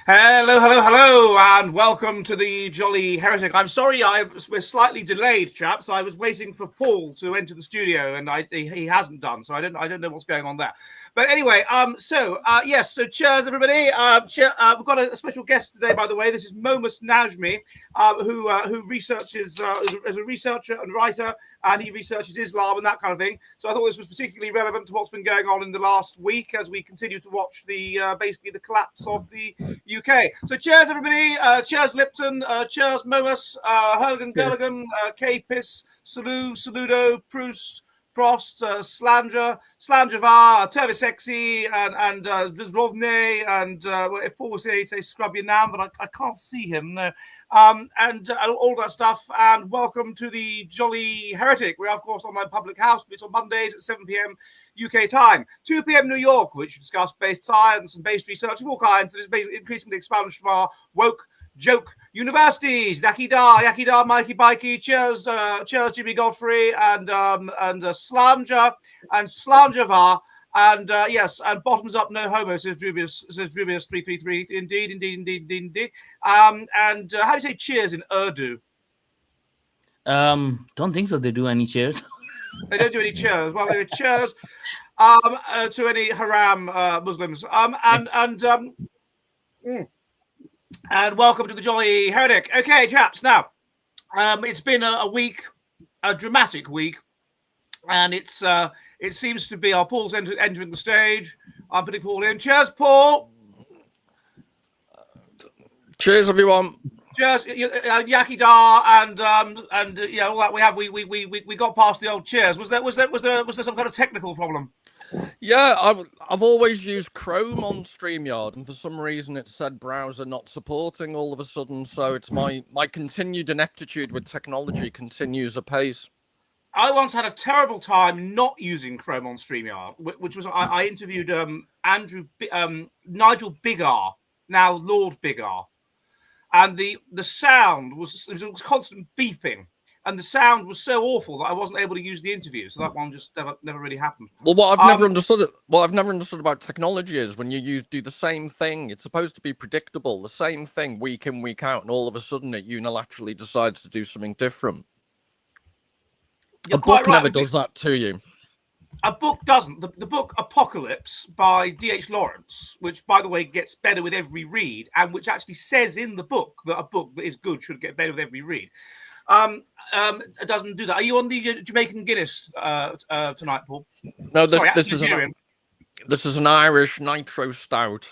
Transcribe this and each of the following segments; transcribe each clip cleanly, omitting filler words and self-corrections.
Hello, hello, hello, and welcome to the Jolly Heretic. I'm sorry we're slightly delayed, chaps. I was waiting for Paul to enter the studio, and he hasn't done, so I don't know what's going on there. But anyway, yes, so cheers, everybody. We've got a special guest today, by the way. This is Momus Najmi, who researches as a researcher and writer, and he researches Islam and that kind of thing. So I thought this was particularly relevant to what's been going on in the last week as we continue to watch basically the collapse of the UK. So cheers, everybody. Cheers, Lipton. Cheers, Momus. Hurligan, Gulligan, K-Piss, Saludo, Proust, Prost, Slanger, Slangervar, Tervisexy, and Zrovne, and if Paul was here, he'd say scrub your nam, but I can't see him. No. And all that stuff. And welcome to the Jolly Heretic. We are, of course, on my public house. It's on Mondays at 7 p.m. UK time, 2 p.m. New York, which we discuss based science and based research of all kinds that is basically increasingly expunged from our woke joke universities. Yakida, Mikey Bikey, cheers, Jimmy Godfrey, and Slanger and Slangervar. And yes, and bottoms up, no homo, says Drubius 333. Indeed. And how do you say cheers in Urdu? Don't think so. They do any cheers. They don't do any cheers. Well, anyway, cheers to any haram Muslims. And welcome to the Jolly Heretic. Okay, chaps. Now, it's been a week, a dramatic week, and it seems to be our Paul's entering the stage. I'm putting Paul in. Cheers, Paul. Cheers, everyone. Cheers, Yakidar, and yeah, all that we have. We got past the old cheers. Was there some kind of technical problem? Yeah, I've always used Chrome on StreamYard, and for some reason it said browser not supporting all of a sudden. So it's my continued ineptitude with technology continues apace. I once had a terrible time not using Chrome on StreamYard, which was I interviewed Nigel Bigar, now Lord Bigar, and the sound was constant beeping. And the sound was so awful that I wasn't able to use the interview. So that one just never really happened. Well, what I've never understood about technology is when you do the same thing, it's supposed to be predictable, the same thing week in, week out, and all of a sudden it unilaterally decides to do something different. You're a book right. never does that to you. A book doesn't. The book Apocalypse by D.H. Lawrence, which, by the way, gets better with every read, and which actually says in the book that a book that is good should get better with every read. It doesn't do that. Are you on the Jamaican Guinness tonight, Paul? No, this is an Irish nitro stout.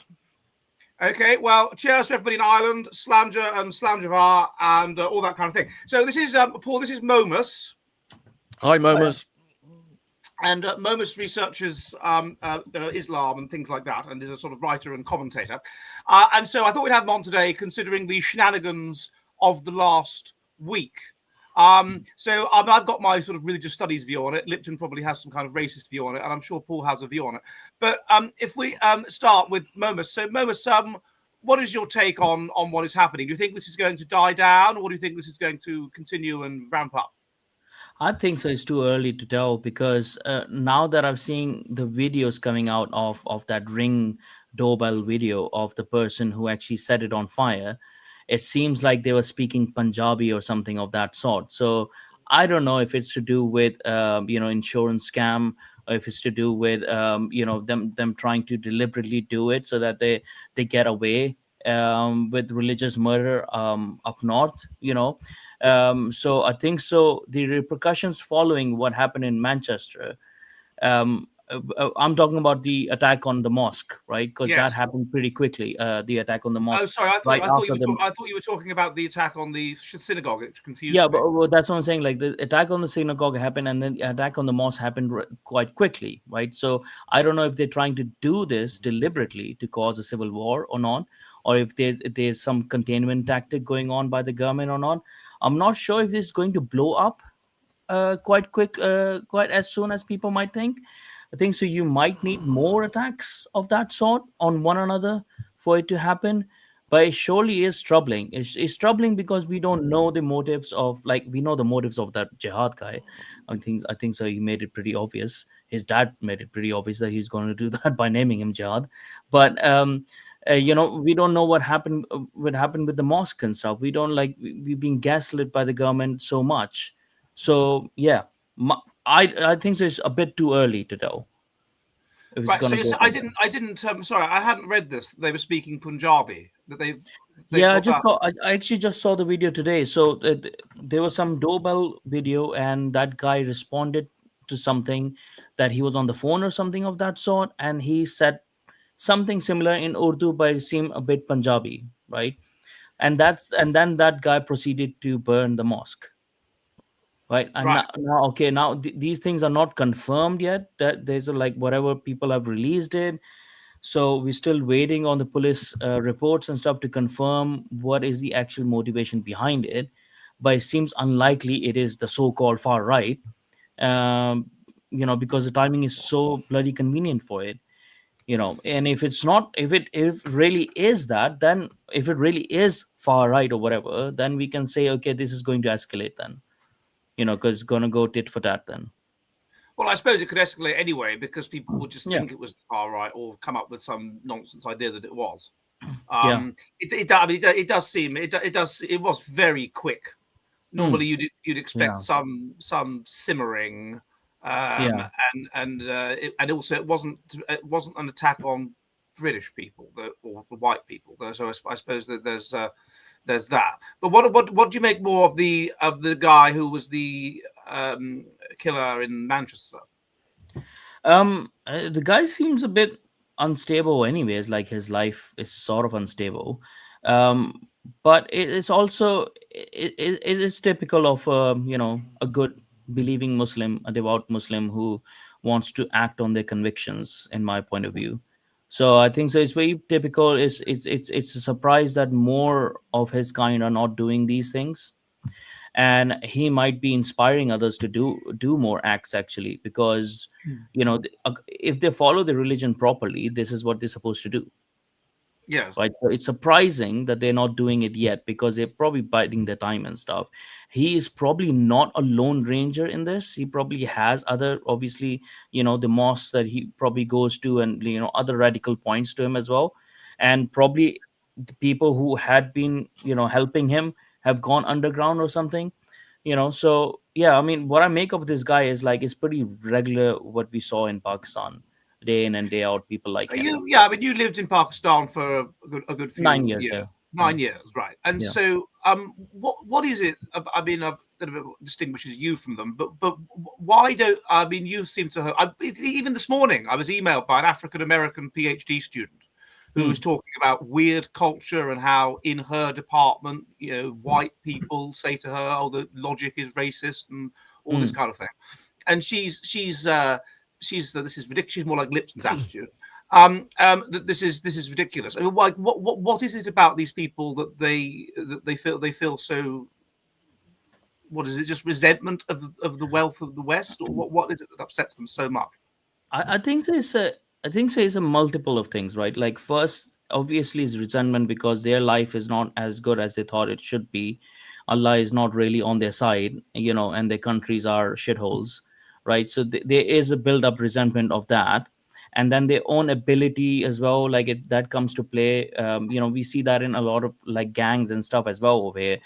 Okay, well, cheers to everybody in Ireland, Slanger and Slangervar, and all that kind of thing. So this is Paul. This is Momus. Hi, Momus. And Momus researches Islam and things like that, and is a sort of writer and commentator. And so I thought we'd have him on today, considering the shenanigans of the last week. So I've got my sort of religious studies view on it. Lipton probably has some kind of racist view on it, and I'm sure Paul has a view on it. But if we start with Momus. So Momus, what is your take on what is happening? Do you think this is going to die down, or do you think this is going to continue and ramp up? I think so. It's too early to tell because now that I've seen the videos coming out of that Ring doorbell video of the person who actually set it on fire, it seems like they were speaking Punjabi or something of that sort. So I don't know if it's to do with insurance scam, or if it's to do with them trying to deliberately do it so that they get away with religious murder up north. So I think so. The repercussions following what happened in Manchester. I'm talking about the attack on the mosque, right? Because that happened pretty quickly. The attack on the mosque. Oh, sorry. I thought you were talking about the attack on the synagogue. It's confused. Yeah, but that's what I'm saying. Like the attack on the synagogue happened, and then the attack on the mosque happened quite quickly, right? So I don't know if they're trying to do this deliberately to cause a civil war or not, or if there's some containment tactic going on by the government or not. I'm not sure if this is going to blow up quite as soon as people might think. I think so. You might need more attacks of that sort on one another for it to happen, but it surely is troubling. It's troubling because we don't know the motives of, like, we know the motives of that jihad guy. I think so. He made it pretty obvious. His dad made it pretty obvious that he's going to do that by naming him jihad. But We don't know what happened with the mosque and stuff. We don't like we've been gaslit by the government so much. So yeah, I think so it's a bit too early to tell if it's Right. So gonna you go said, from there. I didn't. Sorry, I hadn't read this. They were speaking Punjabi. That they've Yeah, got that. I actually just saw the video today. So there was some doorbell video, and that guy responded to something that he was on the phone or something of that sort, and he said something similar in Urdu, but it seemed a bit Punjabi, right? And then that guy proceeded to burn the mosque, right? And Right. now okay, now these things are not confirmed yet. That there's a, like whatever people have released it, so we're still waiting on the police reports and stuff to confirm what is the actual motivation behind it. But it seems unlikely it is the so-called far right, um, because the timing is so bloody convenient for it. And if it's not, if it really is that, then if it really is far right or whatever, then we can say, okay, this is going to escalate then, because it's going to go tit for tat then. Well, I suppose it could escalate anyway because people would just Yeah. think it was the far right or come up with some nonsense idea that it was. Yeah. I mean, it does seem it was very quick. Normally, you'd expect Yeah. some simmering, Yeah. and also it wasn't an attack on British people or the white people. So I suppose that there's that. But what do you make more of the guy who was the killer in Manchester? The guy seems a bit unstable anyways, like his life is sort of unstable. um but it is also it is typical of a good believing Muslim, a devout Muslim who wants to act on their convictions, in my point of view. So I think so it's very typical. It's a surprise that more of his kind are not doing these things, and he might be inspiring others to do more acts, actually, because if they follow the religion properly, this is what they're supposed to do, Yes. right? So it's surprising that they're not doing it yet, because they're probably biding their time and stuff. He is probably not a lone ranger in this. He probably has other, obviously, the mosques that he probably goes to, and other radical points to him as well. And probably the people who had been helping him have gone underground or something. So yeah, I mean, what I make of this guy is like it's pretty regular what we saw in Pakistan, day in and day out, people like him. I mean, you lived in Pakistan for a good few 9 years, years, yeah. 9 years, right? And Yeah. so, what is it? I mean, that distinguishes you from them, but why don't I mean? You seem to have. Even this morning, I was emailed by an African American PhD student who was talking about weird culture and how in her department, white people say to her, "Oh, the logic is racist," and all this kind of thing. And she's this is ridiculous. She's more like Lipson's attitude. This is ridiculous. I mean, like, what is it about these people that they feel so? What is it? Just resentment of the wealth of the West, or what is it that upsets them so much? I think it's a multiple of things, right? Like, first, obviously, is resentment because their life is not as good as they thought it should be. Allah is not really on their side, and their countries are shitholes, right? So there is a build up resentment of that. And then their own ability as well, like that comes to play. We see that in a lot of like gangs and stuff as well over here.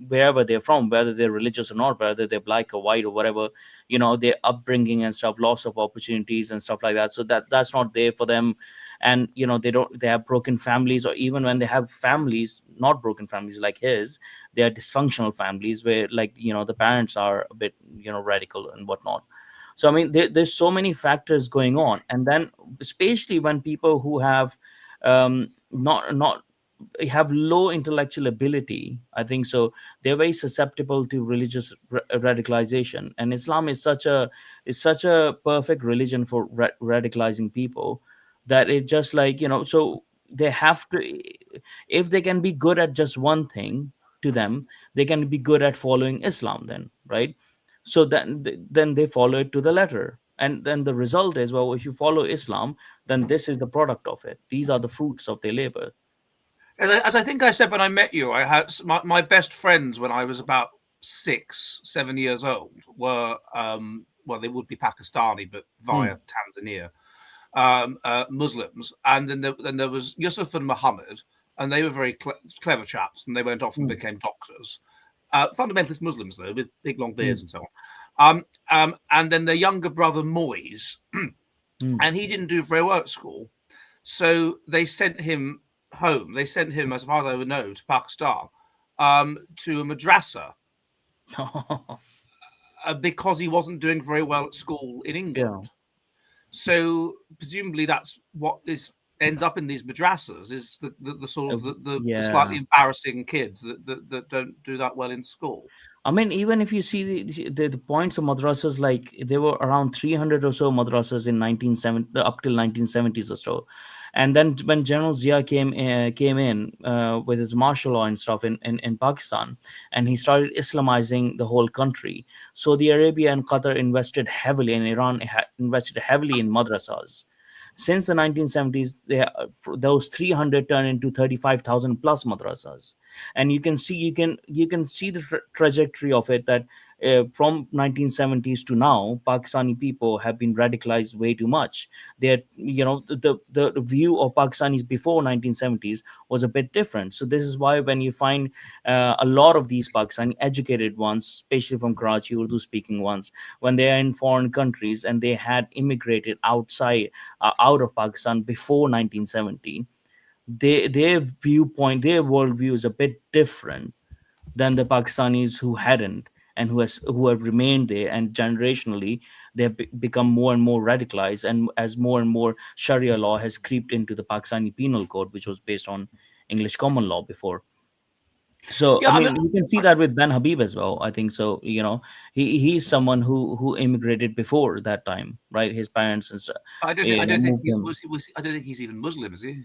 Wherever they're from, whether they're religious or not, whether they're black or white or whatever, their upbringing and stuff, loss of opportunities and stuff like that, so that's not there for them. And they have broken families, or even when they have families, not broken families like his, they are dysfunctional families where, like, the parents are a bit radical and whatnot. So I mean, there's so many factors going on. And then especially when people who have not have low intellectual ability, I think so, they're very susceptible to religious radicalization. And Islam is such a perfect religion for radicalizing people, that it just like, so they have to, if they can be good at just one thing, to them, they can be good at following Islam then, right? So then they follow it to the letter. And then the result is, well, if you follow Islam, then this is the product of it. These are the fruits of their labor. As I think I said when I met you, I had my best friends when I was about 6, 7 years old were well, they would be Pakistani, but via Tanzania. Muslims, and then there was Yusuf and Muhammad, and they were very clever chaps, and they went off and became doctors. Fundamentalist Muslims, though, with big long beards and so on. And then their younger brother Moise, and he didn't do very well at school, so they sent him home. They sent him, as far as I would know, to Pakistan, to a madrasa, because he wasn't doing very well at school in England. So presumably that's what ends up in these madrasas, is the sort of the slightly embarrassing kids that don't do that well in school. I mean, even if you see the points of madrasas, like there were around 300 or so madrasas in 1970 up till 1970s or so, and then when General Zia came in with his martial law and stuff in Pakistan, and he started Islamizing the whole country, Saudi Arabia and Qatar invested heavily, and Iran invested heavily in madrasas. Since the 1970s, those 300 turned into 35,000 plus madrasas, and you can see the trajectory of it, that from 1970s to now, Pakistani people have been radicalized way too much. The view of Pakistanis before 1970s was a bit different. So this is why when you find a lot of these Pakistani educated ones, especially from Karachi, Urdu speaking ones, when they are in foreign countries and they had immigrated out of Pakistan before 1970, their viewpoint, their worldview is a bit different than the Pakistanis who hadn't, and who have remained there, and generationally they have become more and more radicalized, and as more and more Sharia law has creeped into the Pakistani penal code, which was based on English common law before. So I mean, you can see that with Ben Habib as well. I think so. He's someone who immigrated before that time, right? His parents and stuff. I don't think he's even Muslim, is he?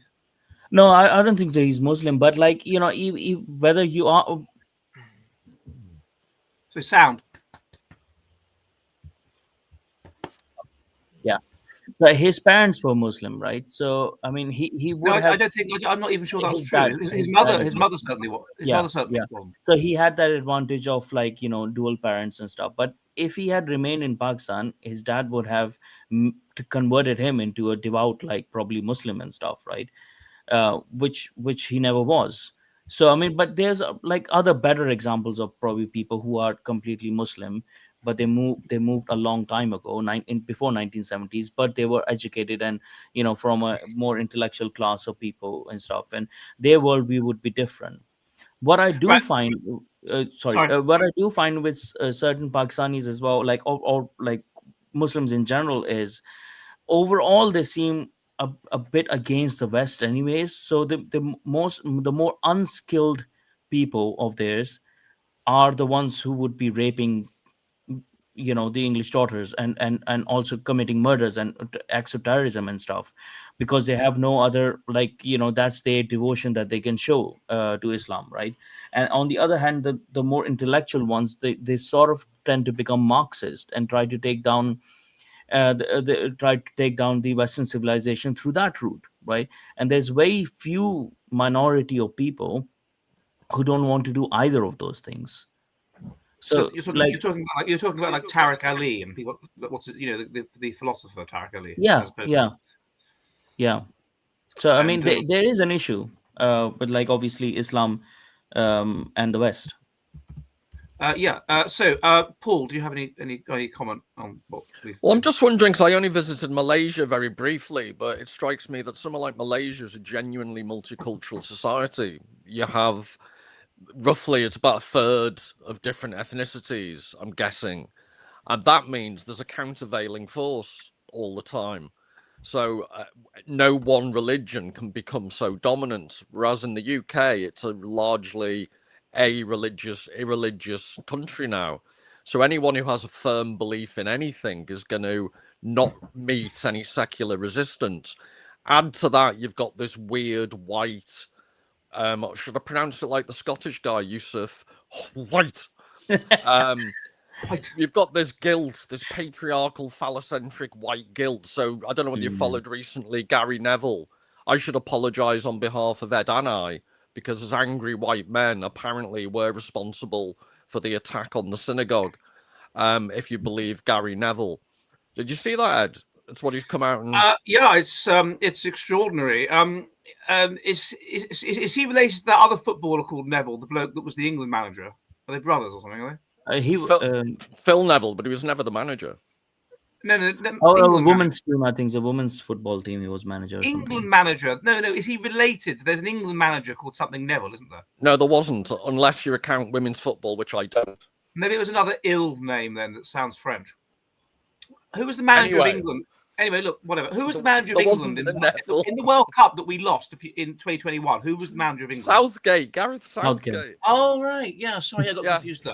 No, I don't think so. He's Muslim, but like whether you are. So sound. Yeah, but his parents were Muslim, right? So I mean, he would. No, have, I don't think. I'm not even sure that's true. His mother certainly was. His mother certainly was. So he had that advantage of dual parents and stuff. But if he had remained in Pakistan, his dad would have converted him into a devout, like probably Muslim and stuff, right? Which he never was. So I mean, but there's like other better examples of probably people who are completely Muslim, but they moved a long time ago, before 1970s, but they were educated and from a more intellectual class of people and stuff, and their worldview would be different. What I do find, what I do find with certain Pakistanis as well, like or like Muslims in general, is overall they seem a bit against the West anyways. So the more unskilled people of theirs are the ones who would be raping the English daughters, and also committing murders and acts of terrorism and stuff, because they have no other, that's their devotion that they can show to Islam, right? And on the other hand, the more intellectual ones, they sort of tend to become Marxist and try to take down the Western civilization through that route, right? And there's very few minority of people who don't want to do either of those things. So you're talking about like Tariq Ali and people. The philosopher Tariq Ali. Yeah. So I mean, there is an issue, but like obviously Islam and the West. So, Paul, do you have any comment on what we've? Well, I'm just wondering, because I only visited Malaysia very briefly, but it strikes me that somewhere like Malaysia is a genuinely multicultural society. You have roughly, it's about a third of different ethnicities, I'm guessing, and that means there's a countervailing force all the time. So no one religion can become so dominant, whereas in the UK, it's a largely irreligious country now. So anyone who has a firm belief in anything is going to not meet any secular resistance. Add to that, you've got this weird white, should I pronounce it like the Scottish guy, Yusuf? White. You've got this guilt, this patriarchal, phallocentric white guilt. So I don't know whether you followed recently Gary Neville. I should apologise on behalf of Ed and I, because as angry white men apparently were responsible for the attack on the synagogue, if you believe Gary Neville. Did you see that, Ed? That's what he's come out and. Yeah, it's extraordinary. Is he related to that other footballer called Neville, the bloke that was the England manager? Are they brothers or something? Are they? Phil Neville, but he was never the manager. No. Oh, a England women's team. I think it's a women's football team. He was manager. Or England something. manager. No. Is he related? There's an England manager called something Neville, isn't there? No, there wasn't, unless you account women's football, which I don't. Maybe it was another ill name then that sounds French. Who was the manager of England? Anyway, look, whatever. Who was the manager of England in the World Cup that we lost in 2021? Who was the manager of England? Southgate, Gareth Southgate. Oh right, yeah. Sorry, I got confused there.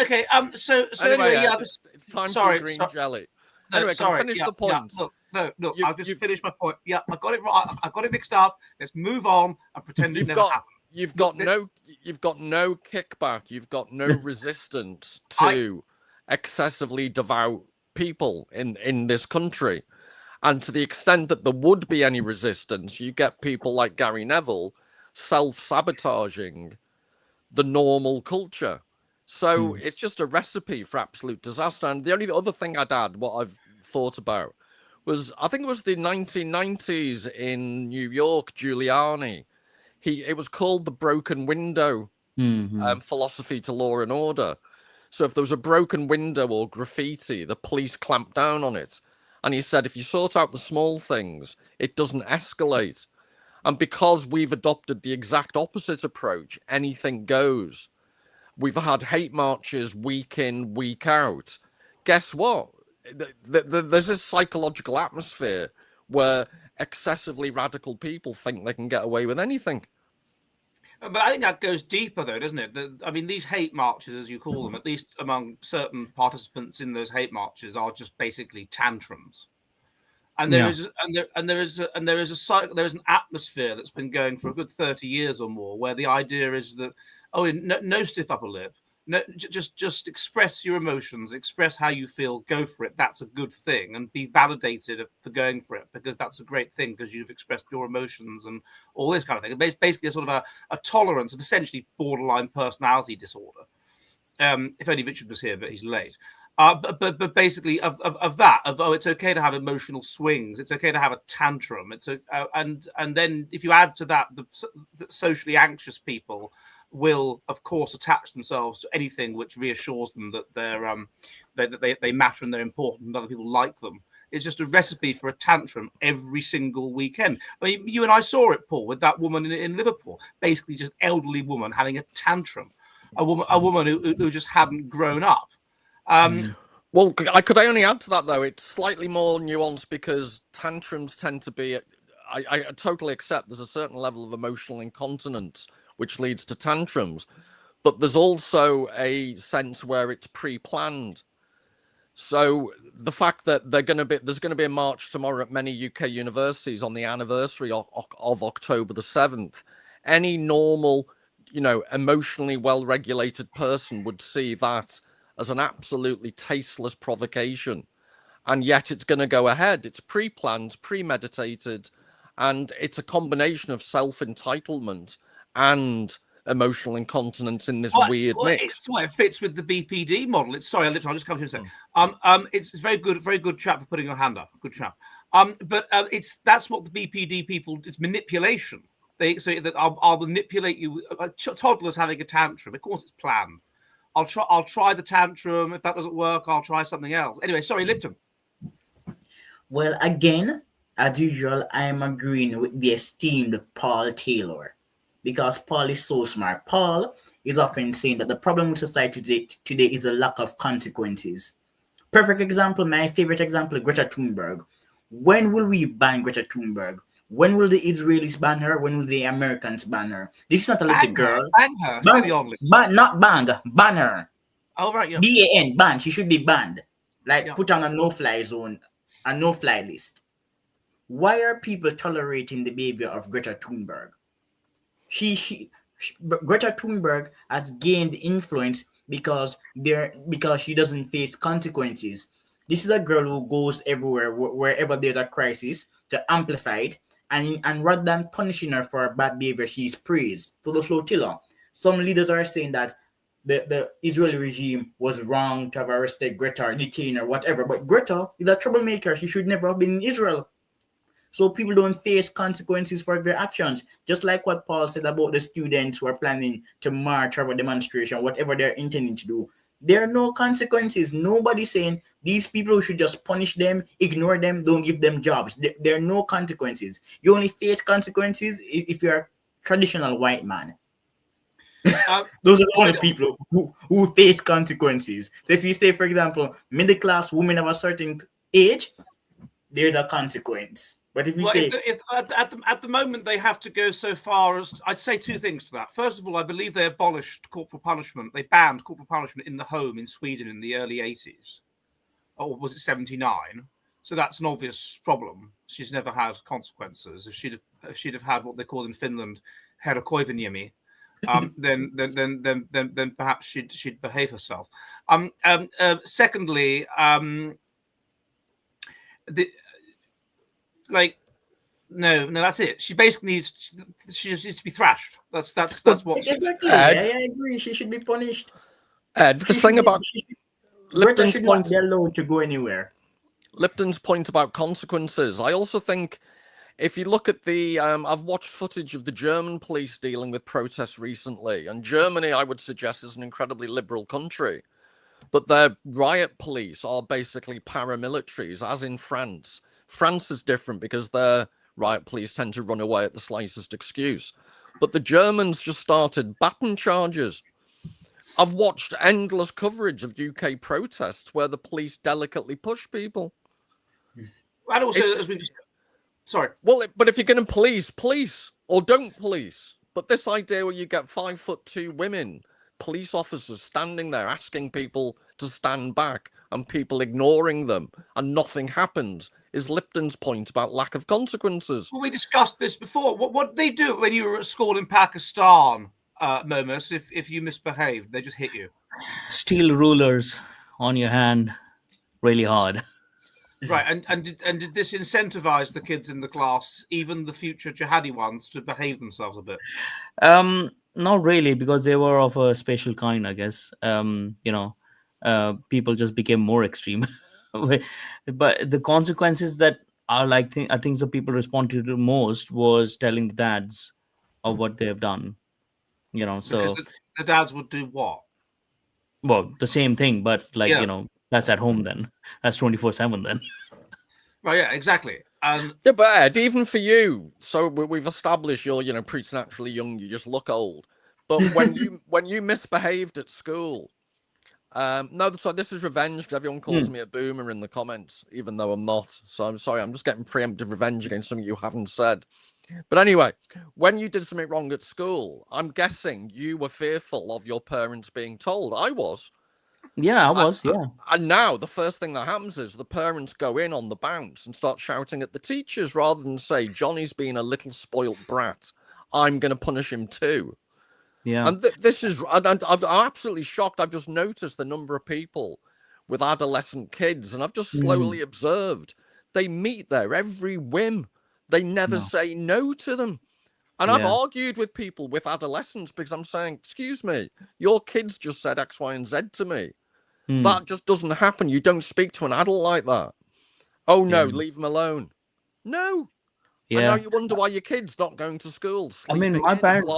Okay. So anyway, yeah. It's time for green jelly. Anyway, can I finish the point? Yeah, look. I'll just finish my point. Yeah, I got it right. I got it mixed up. Let's move on and pretend it never happened. You've got no kickback. You've got no resistance to excessively devout people in this country, and to the extent that there would be any resistance, you get people like Gary Neville self-sabotaging the normal culture. So it's just a recipe for absolute disaster. And the only other thing I'd add, what I've thought about, was I think it was the 1990s in New York, Giuliani. It was called the broken window philosophy to law and order. So if there was a broken window or graffiti, the police clamped down on it. And he said, if you sort out the small things, it doesn't escalate. And because we've adopted the exact opposite approach, anything goes. We've had hate marches week in, week out. Guess what? There's this psychological atmosphere where excessively radical people think they can get away with anything. But I think that goes deeper, though, doesn't it? I mean, these hate marches, as you call them, at least among certain participants in those hate marches, are just basically tantrums. And there is an atmosphere that's been going for a good 30 years or more, where the idea is that no stiff upper lip, no, just express your emotions, express how you feel, go for it. That's a good thing, and be validated for going for it, because that's a great thing because you've expressed your emotions and all this kind of thing. It's basically a sort of a tolerance of essentially borderline personality disorder. If only Richard was here, but he's late. But basically of it's okay to have emotional swings, it's okay to have a tantrum, and then if you add to that the socially anxious people will of course attach themselves to anything which reassures them that they matter and they're important and other people like them. It's just a recipe for a tantrum every single weekend. I mean, you and I saw it, Paul, with that woman in Liverpool, basically just elderly woman having a tantrum, a woman who just hadn't grown up. Well, could I only add to that, though? It's slightly more nuanced because tantrums tend to be, I totally accept there's a certain level of emotional incontinence which leads to tantrums, but there's also a sense where it's pre-planned. So the fact that there's going to be a march tomorrow at many UK universities on the anniversary of October the 7th, any normal, emotionally well-regulated person would see that as an absolutely tasteless provocation, and yet it's going to go ahead. It's pre-planned, premeditated, and it's a combination of self-entitlement and emotional incontinence in this weird mix. It's why it fits with the BPD model. I'll just come to you in a second. It's very good chap for putting your hand up. Good chap. But that's what the BPD people. It's manipulation. They say that I'll manipulate you. Toddler's having a tantrum. Of course, it's planned. I'll try the tantrum. If that doesn't work, I'll try something else. Anyway, sorry, Lipton. Well, again, as usual, I am agreeing with the esteemed Paul Taylor, because Paul is so smart. Paul is often saying that the problem with society today is the lack of consequences. Perfect example, my favorite example, Greta Thunberg. When will we ban Greta Thunberg? When will the Israelis ban her? When will the Americans ban her? This is not a little girl. Ban her. Not banned. Ban her. Oh, right. Yeah. BAN. Ban. She should be banned. Put on a no-fly zone, a no-fly list. Why are people tolerating the behavior of Greta Thunberg? Greta Thunberg has gained influence because she doesn't face consequences. This is a girl who goes everywhere, wherever there's a crisis, to amplify it. And rather than punishing her for bad behavior, she's praised. To the flotilla, some leaders are saying that the Israeli regime was wrong to have arrested Greta or detained or whatever. But Greta is a troublemaker. She should never have been in Israel. So people don't face consequences for their actions. Just like what Paul said about the students who are planning to march or a demonstration, whatever they're intending to do. There are no consequences. Nobody's saying these people should just punish them, ignore them, don't give them jobs. There are no consequences. You only face consequences if you're a traditional white man. Those are the only people who face consequences. So if you say, for example, middle class women of a certain age, there's a consequence. But if you say at the moment they have to go so far as, I'd say two things to that. First of all, I believe they abolished corporal punishment. They banned corporal punishment in the home in Sweden in the early 80s. Or was it 79? So that's an obvious problem. She's never had consequences. If she'd have had what they call in Finland herkoiveniemi, then perhaps she'd behave herself. Secondly, no, that's it. She basically needs to be thrashed. That's what. Exactly. I agree. She should be punished. The thing about Greta should not be allowed to go anywhere. Lipton's point about consequences. I also think if you look at the, I've watched footage of the German police dealing with protests recently, and Germany, I would suggest, is an incredibly liberal country, but their riot police are basically paramilitaries, as in France. France is different because their riot police tend to run away at the slightest excuse. But the Germans just started baton charges. I've watched endless coverage of UK protests where the police delicately push people. And also, sorry. Well, but if you're going to police, or don't police. But this idea where you get 5'2" women, police officers standing there asking people to stand back and people ignoring them and nothing happens is Lipton's point about lack of consequences. Well, we discussed this before. What did they do when you were at school in Pakistan, Momus, if you misbehaved? They just hit you. Steel rulers on your hand really hard. Right, and did this incentivize the kids in the class, even the future jihadi ones, to behave themselves a bit? Not really, because they were of a special kind, I guess. People just became more extreme. But the consequences that are I think the people responded to most was telling the dads of what they have done. So because the dads would do what? Well, the same thing, but that's at home then. That's 24/7 then. Right, yeah, exactly. Yeah, but Ed, even for you, so we've established you're preternaturally young, you just look old. But when you misbehaved at school, so this is revenge. Everyone calls me a boomer in the comments, even though I'm not. So I'm sorry, I'm just getting preemptive revenge against something you haven't said. But anyway, when you did something wrong at school, I'm guessing you were fearful of your parents being told. I was. Yeah, I was, yeah. And now the first thing that happens is the parents go in on the bounce and start shouting at the teachers rather than say, Johnny's been a little spoilt brat. I'm going to punish him too. Yeah. And this is, I'm absolutely shocked. I've just noticed the number of people with adolescent kids, and I've just slowly observed they meet their every whim. They never say no to them. And I've argued with people with adolescents because I'm saying, excuse me, your kids just said X, Y, and Z to me. That just doesn't happen. You don't speak to an adult like that. Oh, no, leave them alone. No. Yeah. And now you wonder why your kid's not going to school. I mean, my parents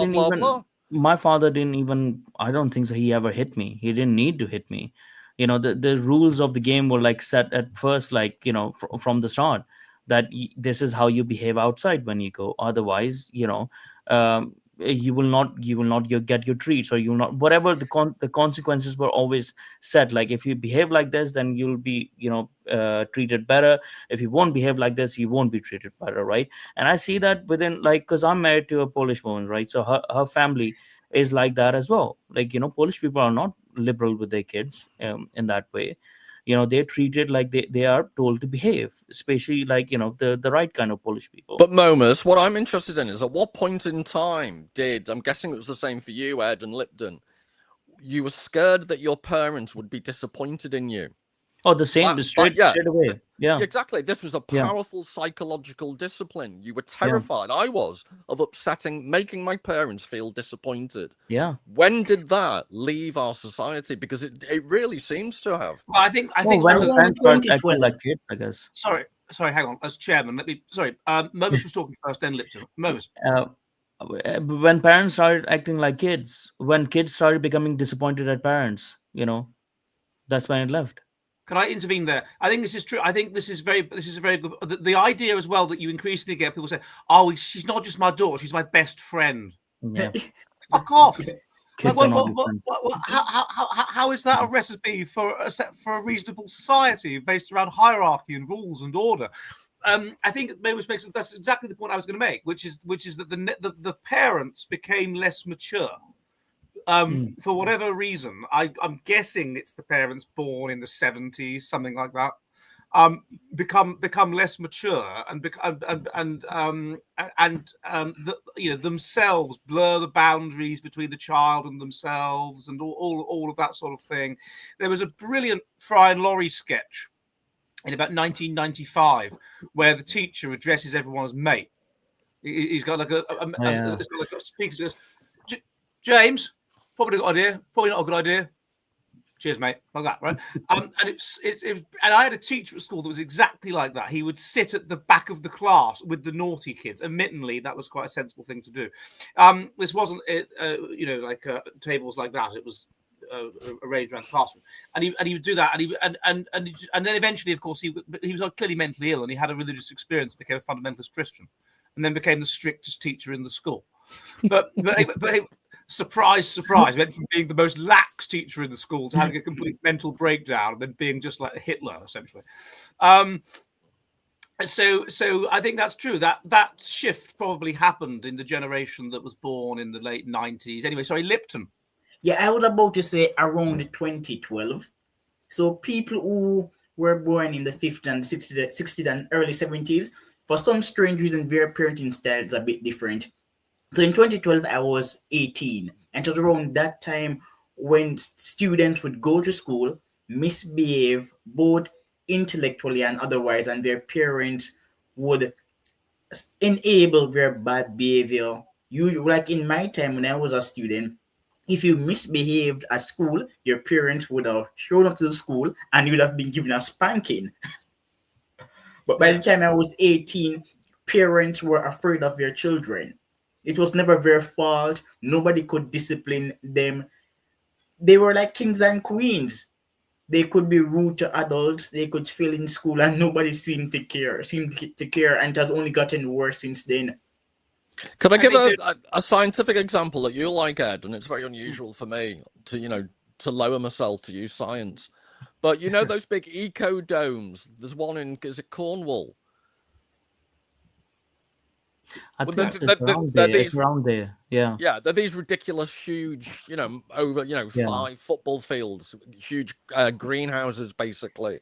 my father didn't even, I don't think so he ever hit me. He didn't need to hit me. The rules of the game were set at first, from the start, that this is how you behave outside when you go. Otherwise, you will not get your treats, or you will not, whatever the consequences were always set. Like, if you behave like this, then you'll be treated better. If you won't behave like this, you won't be treated better, right? And I see that within, because I'm married to a Polish woman, right? So her family is like that as well. Polish people are not liberal with their kids in that way. They're treated like they are told to behave, especially the right kind of Polish people. But Momus, what I'm interested in is at what point in time I'm guessing it was the same for you, Ed and Lipton, you were scared that your parents would be disappointed in you? Oh, the same, straight away. Yeah. Exactly. This was a Yeah. powerful psychological discipline. You were Yeah. terrified. I was, of making my parents feel disappointed. Yeah. When did that leave our society? Because it really seems to have. Well, I think When also, the parents start acting like kids, I guess. Sorry, hang on. As chairman, Momus was talking first, then Lipton. Momus. When parents started acting like kids, when kids started becoming disappointed at parents, that's when it left. Can I intervene there? I think this is true. I think this is very good. The idea as well that you increasingly get people say, "Oh, she's not just my daughter; she's my best friend." Yeah. Fuck off. Kids are not different. How is that a recipe for a reasonable society based around hierarchy and rules and order? I think that's exactly the point I was going to make, which is that the parents became less mature. For whatever reason, I'm guessing it's the parents born in the 70s, something like that, become less mature and themselves blur the boundaries between the child and themselves and all of that sort of thing. There was a brilliant Fry and Laurie sketch in about 1995 where the teacher addresses everyone as mate. He's got like a speaker. James, probably a good idea. Probably not a good idea. Cheers, mate. Like that, right? And I had a teacher at school that was exactly like that. He would sit at the back of the class with the naughty kids. Admittedly, that was quite a sensible thing to do. This wasn't, tables like that. It was arranged around the classroom, and he would do that, and then eventually, of course, he was clearly mentally ill, and he had a religious experience, became a fundamentalist Christian, and then became the strictest teacher in the school. But surprise, went from being the most lax teacher in the school to having a complete mental breakdown and then being just like Hitler, essentially. So I think that's true. That shift probably happened in the generation that was born in the late 90s. Anyway, sorry, Lipton. Yeah, I was about to say around 2012. So people who were born in the 50s and 60s and early 70s, for some strange reason, their parenting styles are a bit different. So in 2012, I was 18. And it was around that time when students would go to school, misbehave both intellectually and otherwise, and their parents would enable their bad behavior. Like in my time when I was a student, if you misbehaved at school, your parents would have shown up to the school and you would have been given a spanking. But by the time I was 18, parents were afraid of their children. It was never their fault. Nobody could discipline them. They were like kings and queens. They could be rude to adults. They could fail in school and nobody seemed to care. And it has only gotten worse since then. Could I give a scientific example that you like, Ed? And it's very unusual for me to lower myself to use science. But those big eco domes. There's one is it Cornwall? I think it's around there. Yeah. Yeah, they're these ridiculous, huge, over 5 football fields, huge greenhouses basically,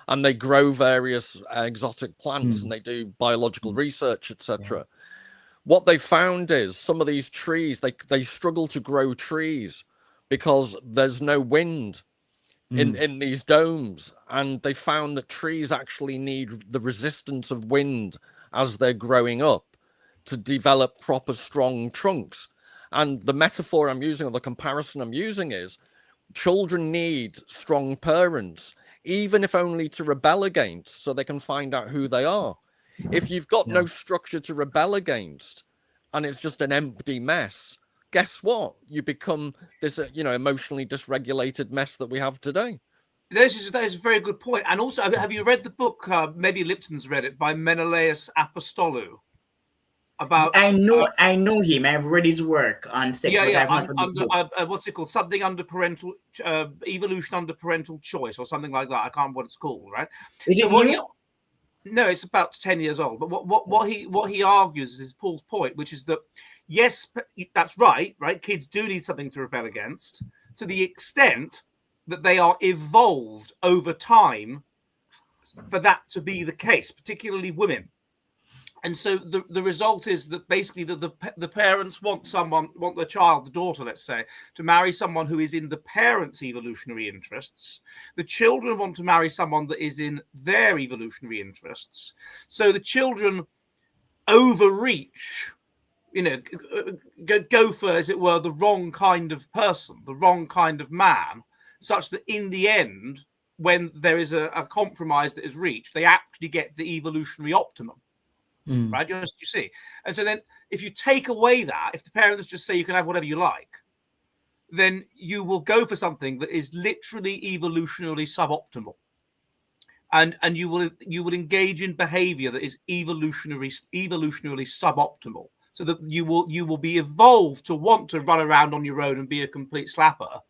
and they grow various exotic plants and they do biological research, etc. What they found is some of these trees, they struggle to grow trees because there's no wind in these domes. And they found that trees actually need the resistance of wind as they're growing up to develop proper strong trunks. And the metaphor I'm using, or the comparison I'm using, is children need strong parents, even if only to rebel against, so they can find out who they are. If you've got no structure to rebel against and it's just an empty mess, guess what? You become this, emotionally dysregulated mess that we have today. That is a very good point. And also, have you read the book, maybe Lipton's read it, by Menelaus Apostolou? I know him. I've read his work on sex. What's it called? Something under parental evolution under parental choice, or something like that. I can't remember what it's called. Right? Is it new? No, it's about 10 years old. But what he argues is Paul's point, which is that yes, that's right. Right? Kids do need something to rebel against, to the extent that they are evolved over time for that to be the case, particularly women. And so the result is that basically the parents want their child, the daughter, let's say, to marry someone who is in the parents' evolutionary interests. The children want to marry someone that is in their evolutionary interests. So the children overreach, go for, as it were, the wrong kind of person, the wrong kind of man, such that in the end, when there is a compromise that is reached, they actually get the evolutionary optimum. Right, you see. And so then if you take away that, if the parents just say you can have whatever you like, then you will go for something that is literally evolutionarily suboptimal. And you will engage in behavior that is evolutionarily suboptimal, so that you will be evolved to want to run around on your own and be a complete slapper,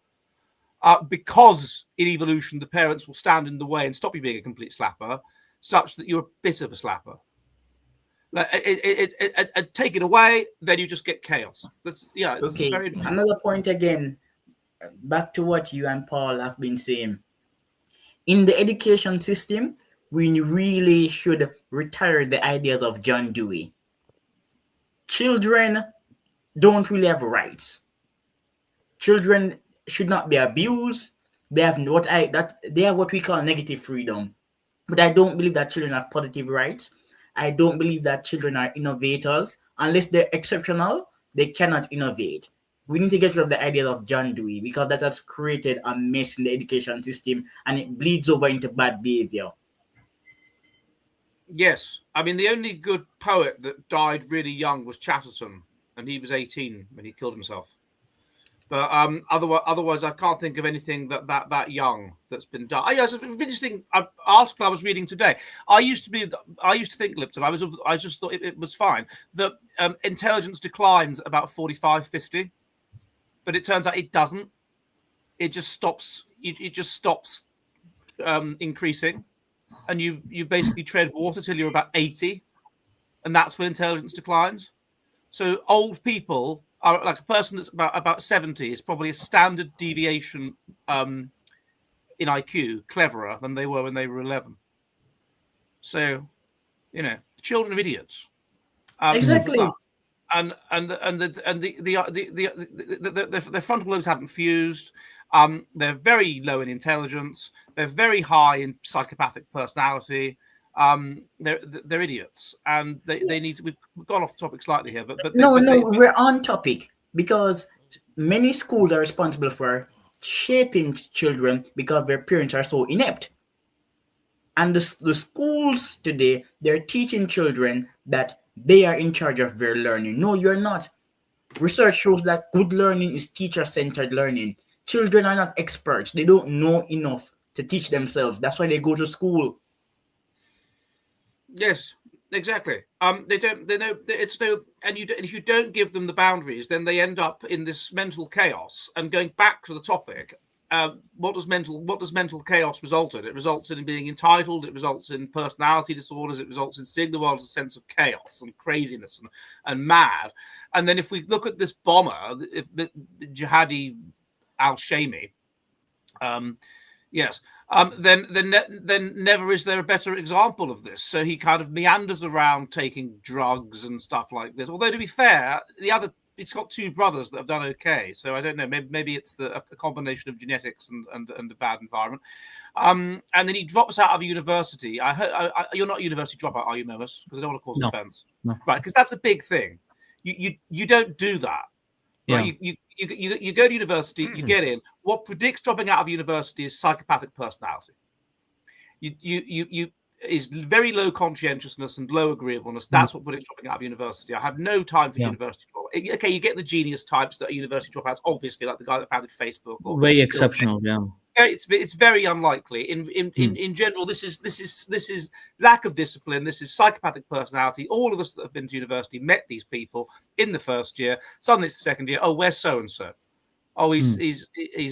because in evolution the parents will stand in the way and stop you being a complete slapper, such that you're a bit of a slapper. Like take it away, then you just get chaos. That's Okay. very Another point again, back to what you and Paul have been saying. In the education system, we really should retire the ideas of John Dewey. Children don't really have rights. Children should not be abused. They have what we call negative freedom. But I don't believe that children have positive rights. I don't believe that children are innovators. Unless they're exceptional, they cannot innovate. We need to get rid of the idea of John Dewey, because that has created a mess in the education system and it bleeds over into bad behavior. Yes. I mean, the only good poet that died really young was Chatterton, and he was 18 when he killed himself. But otherwise, I can't think of anything that young that's been done. It's an interesting article I was reading today. I used to think, Lipton, I just thought it was fine, that intelligence declines about 45, 50, but it turns out it doesn't. It just stops. It just stops increasing, and you basically tread water till you're about 80, and that's when intelligence declines. So old people are, like a person that's about 70 is probably a standard deviation in IQ cleverer than they were when they were 11. So, children of idiots. Exactly. And the frontal lobes haven't fused. They're very low in intelligence. They're very high in psychopathic personality. They're idiots, and they need to. We've gone off the topic slightly here, but we're on topic, because many schools are responsible for shaping children because their parents are so inept. And the schools today, they're teaching children that they are in charge of their learning. No, you're not. Research shows that good learning is teacher-centered learning. Children are not experts. They don't know enough to teach themselves. That's why they go to school. Yes, exactly. They know it's no, and if you don't give them the boundaries, then they end up in this mental chaos. And going back to the topic, what does mental chaos result in? It results in being entitled. It results in personality disorders. It results in seeing the world as a sense of chaos and craziness and mad. And then if we look at this bomber, the Jihadi al-Shami, yes. Then never is there a better example of this. So he kind of meanders around taking drugs and stuff like this. Although, to be fair, it's got two brothers that have done okay. So I don't know. Maybe it's a combination of genetics and a bad environment. And then he drops out of university. I heard you're not a university dropout, are you, Mevis? Because I don't want to cause offense. No. Right? Because that's a big thing. You don't do that. Right? Yeah. You go to university, you get in. What predicts dropping out of university is psychopathic personality. You is very low conscientiousness and low agreeableness. That's what predicts dropping out of university. I have no time for university dropout. Okay, you get the genius types that are university dropouts, obviously, like the guy that founded Facebook. Very exceptional, yeah. It's very unlikely. In general, this is lack of discipline. This is psychopathic personality. All of us that have been to university met these people in the first year. Suddenly it's the second year. Oh, where's so and so? Oh, he's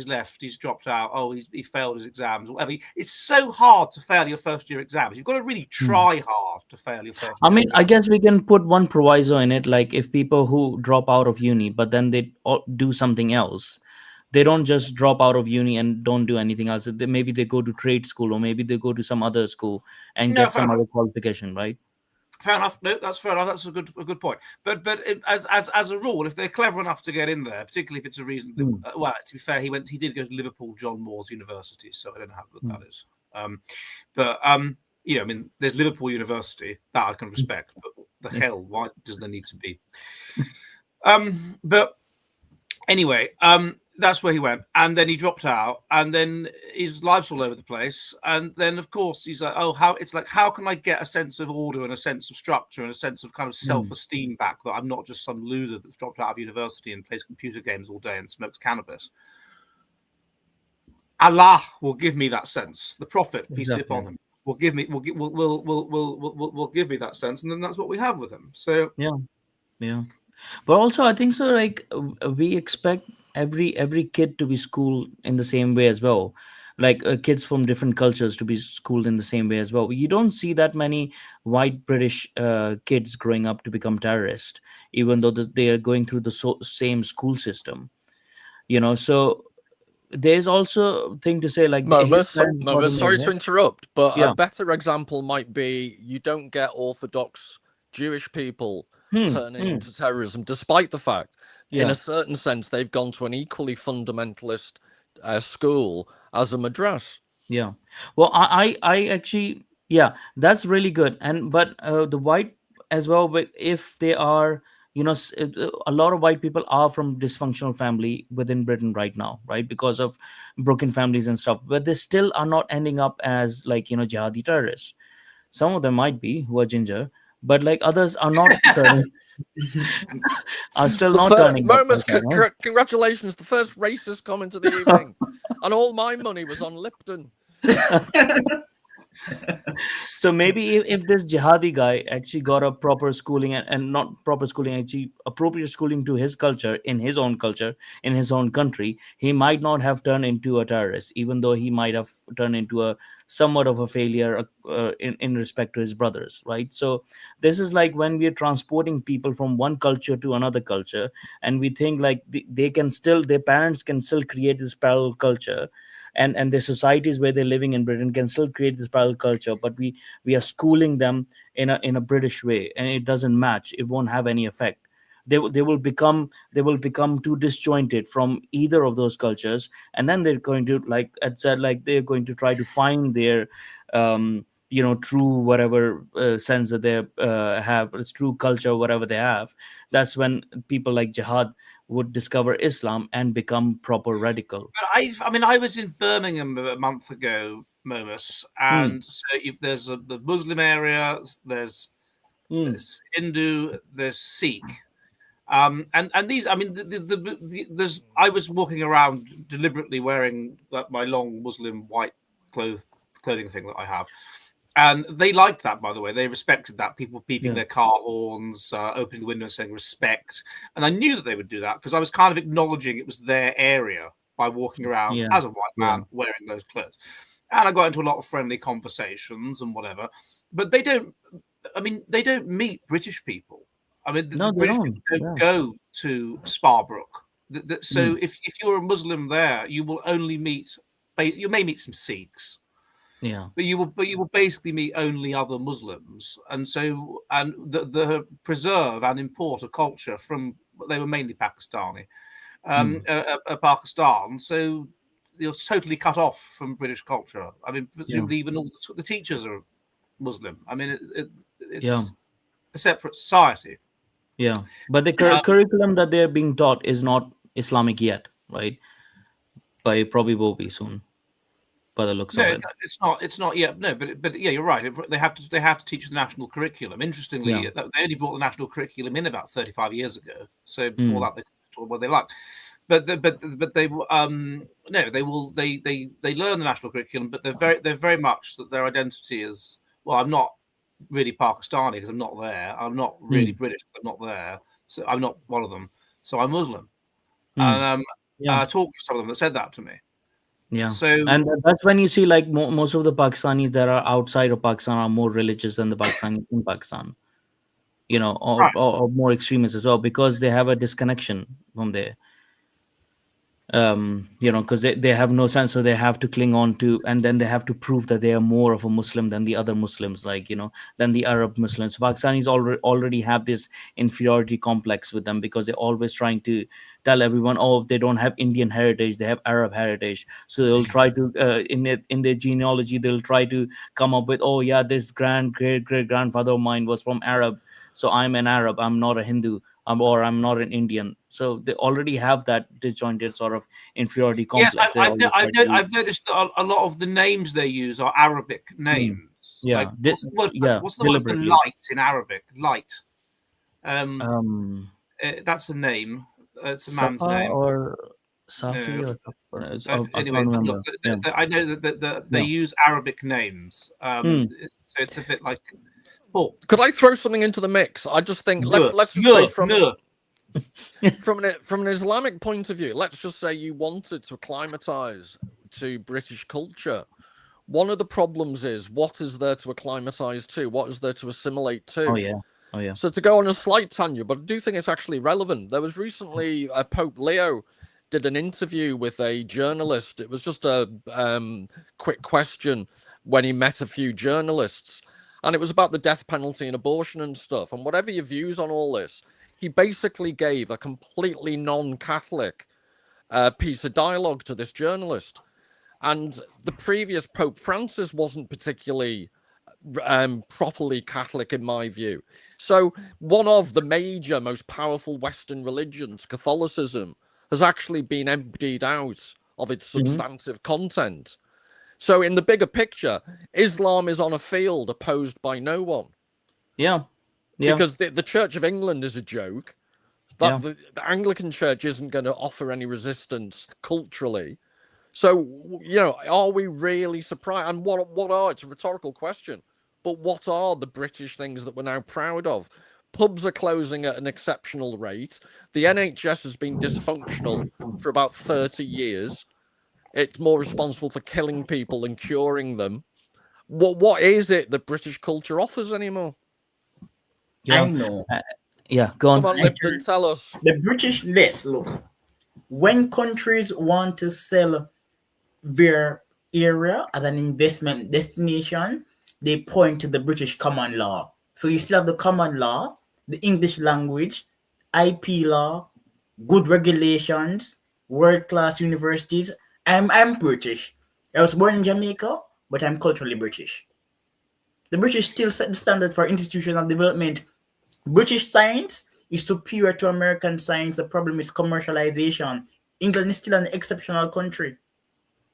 left. He's dropped out. Oh, he failed his exams. Whatever. It's so hard to fail your first year exams. You've got to really try hard to fail your first. I mean, I guess we can put one proviso in it. Like, if people who drop out of uni, but then they do something else, they don't just drop out of uni and don't do anything else. Maybe they go to trade school, or maybe they go to some other school and get some other qualification, right? Fair enough. No, that's fair enough. That's a good point. But as a rule, if they're clever enough to get in there, particularly if it's a reason. Well, to be fair, he did go to Liverpool John Moores University, so I don't know how good that is. I mean, there's Liverpool University that I can respect, but the hell, why does there need to be? But anyway, that's where he went, and then he dropped out, and then his life's all over the place, and then of course he's like, how can I get a sense of order and a sense of structure and a sense of kind of self-esteem back, that I'm not just some loser that's dropped out of university and plays computer games all day and smokes cannabis. Allah will give me that sense. The Prophet, peace be upon him, will give me that sense, and then that's what we have with him. So yeah. But also, I think so. Like we expect every kid to be schooled in the same way as well. Like kids from different cultures to be schooled in the same way as well. You don't see that many white British kids growing up to become terrorists, even though they are going through the same school system. So there's also a thing to say, like sorry to interrupt, but a better example might be you don't get Orthodox Jewish people turning into terrorism, despite the fact, in a certain sense, they've gone to an equally fundamentalist school as a madras. Yeah. Well, I actually, that's really good. But the white as well, if they are, a lot of white people are from dysfunctional family within Britain right now, right? Because of broken families and stuff, but they still are not ending up as like, jihadi terrorists. Some of them might be who are ginger, but like others are not turning, are still not turning up like that, right? Congratulations, the first racist comment of the evening. And all my money was on Lipton. So maybe if this jihadi guy actually got a proper schooling and not proper schooling, actually appropriate schooling to his culture, in his own culture, in his own country, he might not have turned into a terrorist, even though he might have turned into a somewhat of a failure in respect to his brothers, right? So this is like when we are transporting people from one culture to another culture, and we think like their parents can still create this parallel culture, and the societies where they're living in Britain can still create this parallel culture, but we are schooling them in a British way, and it doesn't match. It won't have any effect. They will become too disjointed from either of those cultures, and then they're going to, like Ed said, like they're going to try to find their true whatever sense that they have, it's true culture, whatever they have. That's when people like Jihad would discover Islam and become proper radical. But I was in Birmingham a month ago, Momus, and so if there's the Muslim area, there's Hindu, there's Sikh, and these, I mean, there's. I was walking around deliberately wearing my long Muslim white clothing thing that I have. And they liked that, by the way. They respected that. People beeping their car horns, opening the window and saying respect. And I knew that they would do that because I was kind of acknowledging it was their area by walking around as a white man wearing those clothes. And I got into a lot of friendly conversations and whatever. But they don't meet British people. I mean, the British people don't go to Sparbrook. So if you're a Muslim there, you will only you may meet some Sikhs. Yeah, but you will basically meet only other Muslims, and the preserve and import a culture from, they were mainly Pakistani, Pakistan. So you're totally cut off from British culture. I mean, presumably even all the teachers are Muslim. I mean, it's a separate society. Yeah, but the curriculum that they're being taught is not Islamic yet, right? But it probably will be soon. By the looks of it, it's not yet. No, but yeah, you're right. They have to teach the national curriculum. Interestingly, they only brought the national curriculum in about 35 years ago. So before that, they taught what they liked. But they learn the national curriculum. But they're very much that their identity is, well, I'm not really Pakistani because I'm not there. I'm not really British because I'm not there. So I'm not one of them. So I'm Muslim. And I talked to some of them that said that to me. Yeah. And that's when you see like most of the Pakistanis that are outside of Pakistan are more religious than the Pakistanis in Pakistan, or more extremists as well, because they have a disconnection from there. because they have no sense, so they have to cling on to, and then they have to prove that they are more of a Muslim than the other Muslims, like than the Arab Muslims. Pakistanis already have this inferiority complex with them, because they're always trying to tell everyone, oh, they don't have Indian heritage, they have Arab heritage. So they'll try to in their genealogy, they'll try to come up with, oh yeah, this great grandfather of mine was from Arab, so I'm an Arab, I'm not a Hindu, or I'm not an Indian. So they already have that disjointed sort of inferiority Yes, complex. I've noticed that a lot of the names they use are Arabic names. Yeah, Like, what's the word? What's the word for deliberately. light in Arabic? Light. Um, That's a name. It's a man's Safa name. or Safi No. or I Anyway, can't but remember. look, I know that they use Arabic names. So it's a bit like. Paul, Could I throw something into the mix? I just think let's just say from an Islamic point of view, let's just say you wanted to acclimatize to British culture. One of the problems is, what is there to acclimatize to? What is there to assimilate to? Oh yeah. So to go on a slight tangent, but I do think it's actually relevant. There was recently Pope Leo did an interview with a journalist. It was just a quick question when he met a few journalists, and it was about the death penalty and abortion and stuff. And whatever your views on all this, he basically gave a completely non-Catholic piece of dialogue to this journalist. And the previous Pope Francis wasn't particularly properly Catholic in my view. So one of the major, most powerful Western religions, Catholicism, has actually been emptied out of its substantive content. So in the bigger picture, Islam is on a field opposed by no one. Yeah. Because the Church of England is a joke. The Anglican Church isn't going to offer any resistance culturally. So, are we really surprised? And what are, it's a rhetorical question, but what are the British things that we're now proud of? Pubs are closing at an exceptional rate. The NHS has been dysfunctional for about 30 years. It's more responsible for killing people than curing them. What is it that British culture offers anymore? Yeah. I know. Go on. Come on, Lipton, tell us. The British, look, when countries want to sell their area as an investment destination, they point to the British common law. So you still have the common law, the English language, IP law, good regulations, world-class universities. I'm British. I was born in Jamaica, but I'm culturally British. The British still set the standard for institutional development. British science is superior to American science. The problem is commercialization. England is still an exceptional country.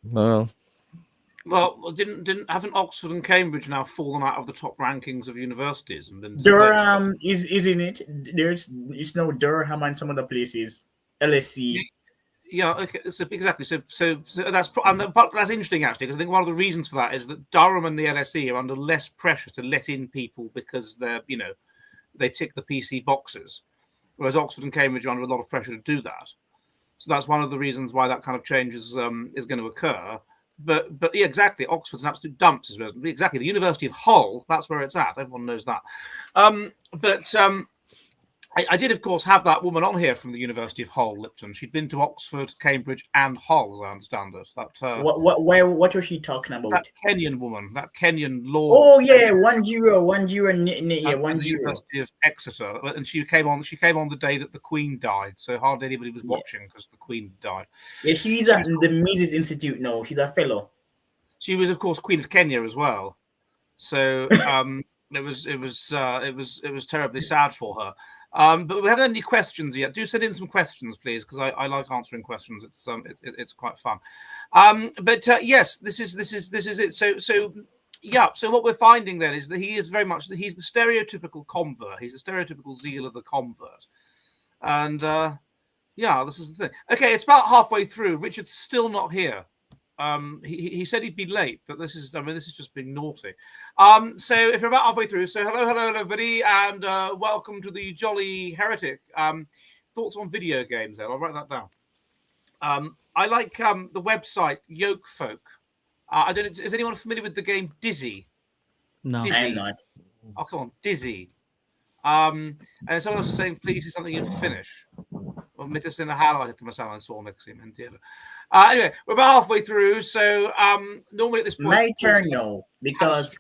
No. Well, haven't Oxford and Cambridge now fallen out of the top rankings of universities and been Durham is in it. It's no Durham and some other places. LSE. Yeah, okay. So exactly. So that's interesting actually, because I think one of the reasons for that is that Durham and the LSE are under less pressure to let in people because they're they tick the PC boxes, whereas Oxford and Cambridge are under a lot of pressure to do that. So that's one of the reasons why that kind of change is going to occur. But yeah, exactly. Oxford's an absolute dumps. Exactly. The University of Hull, that's where it's at. Everyone knows that. I did, of course, have that woman on here from the University of Hull, Lipton. She'd been to Oxford, Cambridge, and Hull, as I understand it. What was she talking about? That Kenyan woman, that Kenyan law. Oh yeah, 1-0, yeah, 1-0. The University of Exeter, and she came on the day that the Queen died, so hardly anybody was watching because the Queen died. Yeah, she's at the Mises Institute now. She's a fellow. She was, of course, Queen of Kenya as well. So it was terribly sad for her. But we haven't had any questions yet. Do send in some questions, please, because I like answering questions. It's quite fun. Yes, this is it. So what we're finding then is that he is very much he's the stereotypical convert. He's the stereotypical zeal of the convert, and this is the thing. Okay, it's about halfway through. Richard's still not here. He said he'd be late, but this is just being naughty. So if you're about halfway through, so hello everybody, and welcome to the Jolly Heretic. Thoughts on video games then? I'll write that down. I like the website Yoke Folk. I don't know, is anyone familiar with the game Dizzy? No. Dizzy. I'm not. Oh, come on, Dizzy. And someone else is saying, please do something in Finnish. Medicina highlighted to myself and saw mixing and anyway, we're about halfway through, so normally at this point, My turn now, because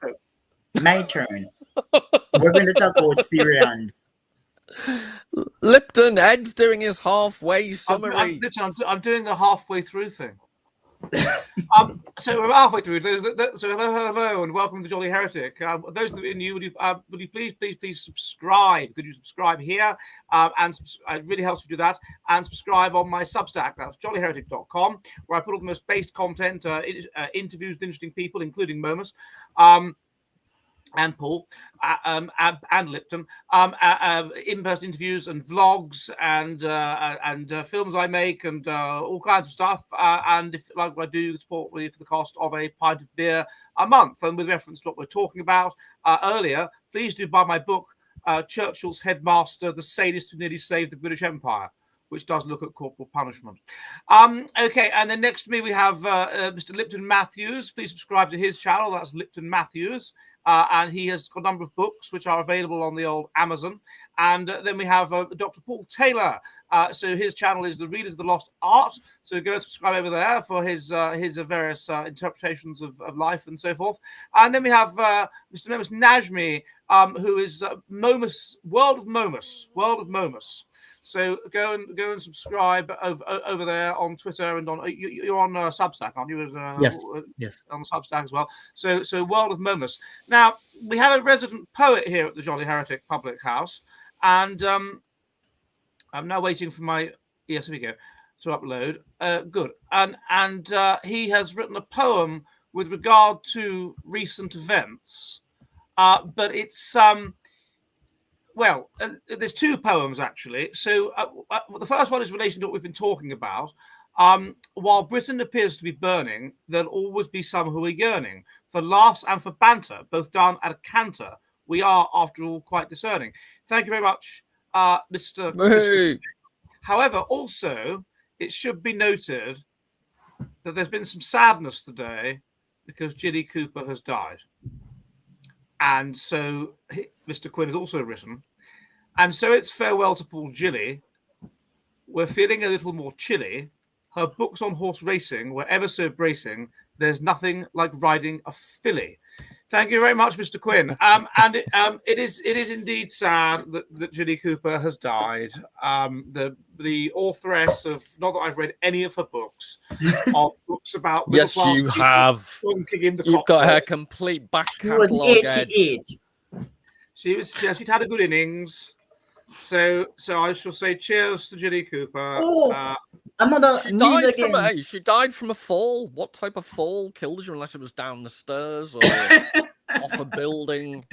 my turn. We're going to talk about Syrians. Lipton, Ed's doing his halfway summary. I'm doing the halfway through thing. So we're halfway through. So hello, and welcome to Jolly Heretic. Those that are new, would you please subscribe? Could you subscribe here? And it really helps to do that. And subscribe on my Substack. That's jollyheretic.com, where I put all the most based content, interviews with interesting people, including Momus. And Paul, and Lipton, in-person interviews and vlogs and films I make and all kinds of stuff. And if like what I do, support me for the cost of a pint of beer a month. And with reference to what we're talking about earlier, please do buy my book, Churchill's Headmaster, the Sadist Who Nearly Saved the British Empire, which does look at corporal punishment. Okay, and then next to me we have Mr. Lipton Matthews. Please subscribe to his channel. That's Lipton Matthews. And he has got a number of books which are available on the old Amazon. And then we have Dr. Paul Taylor. So his channel is The Readers of the Lost Art. So go and subscribe over there for his various interpretations of life and so forth. And then we have Mr. Momus Najmi, who is Momus, World of Momus. So go and subscribe over there on Twitter and on you're on Substack, aren't you? Yes, on Substack as well. So World of Momus. Now we have a resident poet here at the Jolly Heretic Public House, and I'm now waiting for my here we go to upload. Good, and he has written a poem with regard to recent events, but it's Well, there's two poems, actually. So the first one is in relation to what we've been talking about. While Britain appears to be burning, there'll always be some who are yearning for laughs and for banter, both done at a canter. We are, after all, quite discerning. Thank you very much, Mr. However, also, it should be noted that there's been some sadness today because Ginny Cooper has died. And so Mr. Quinn has also written. And so it's farewell to Paul Gilly. We're feeling a little more chilly. Her books on horse racing were ever so bracing. There's nothing like riding a filly. Thank you very much, Mr. Quinn. And it is indeed sad that Ginny Cooper has died. The authoress of, not that I've read any of her books, of books about yes, you have. You've got her complete back catalogue. She was 88. She'd had a good innings. So I shall say cheers to Ginny Cooper. Oh, another she died from a fall. What type of fall killed her, unless it was down the stairs or off a building?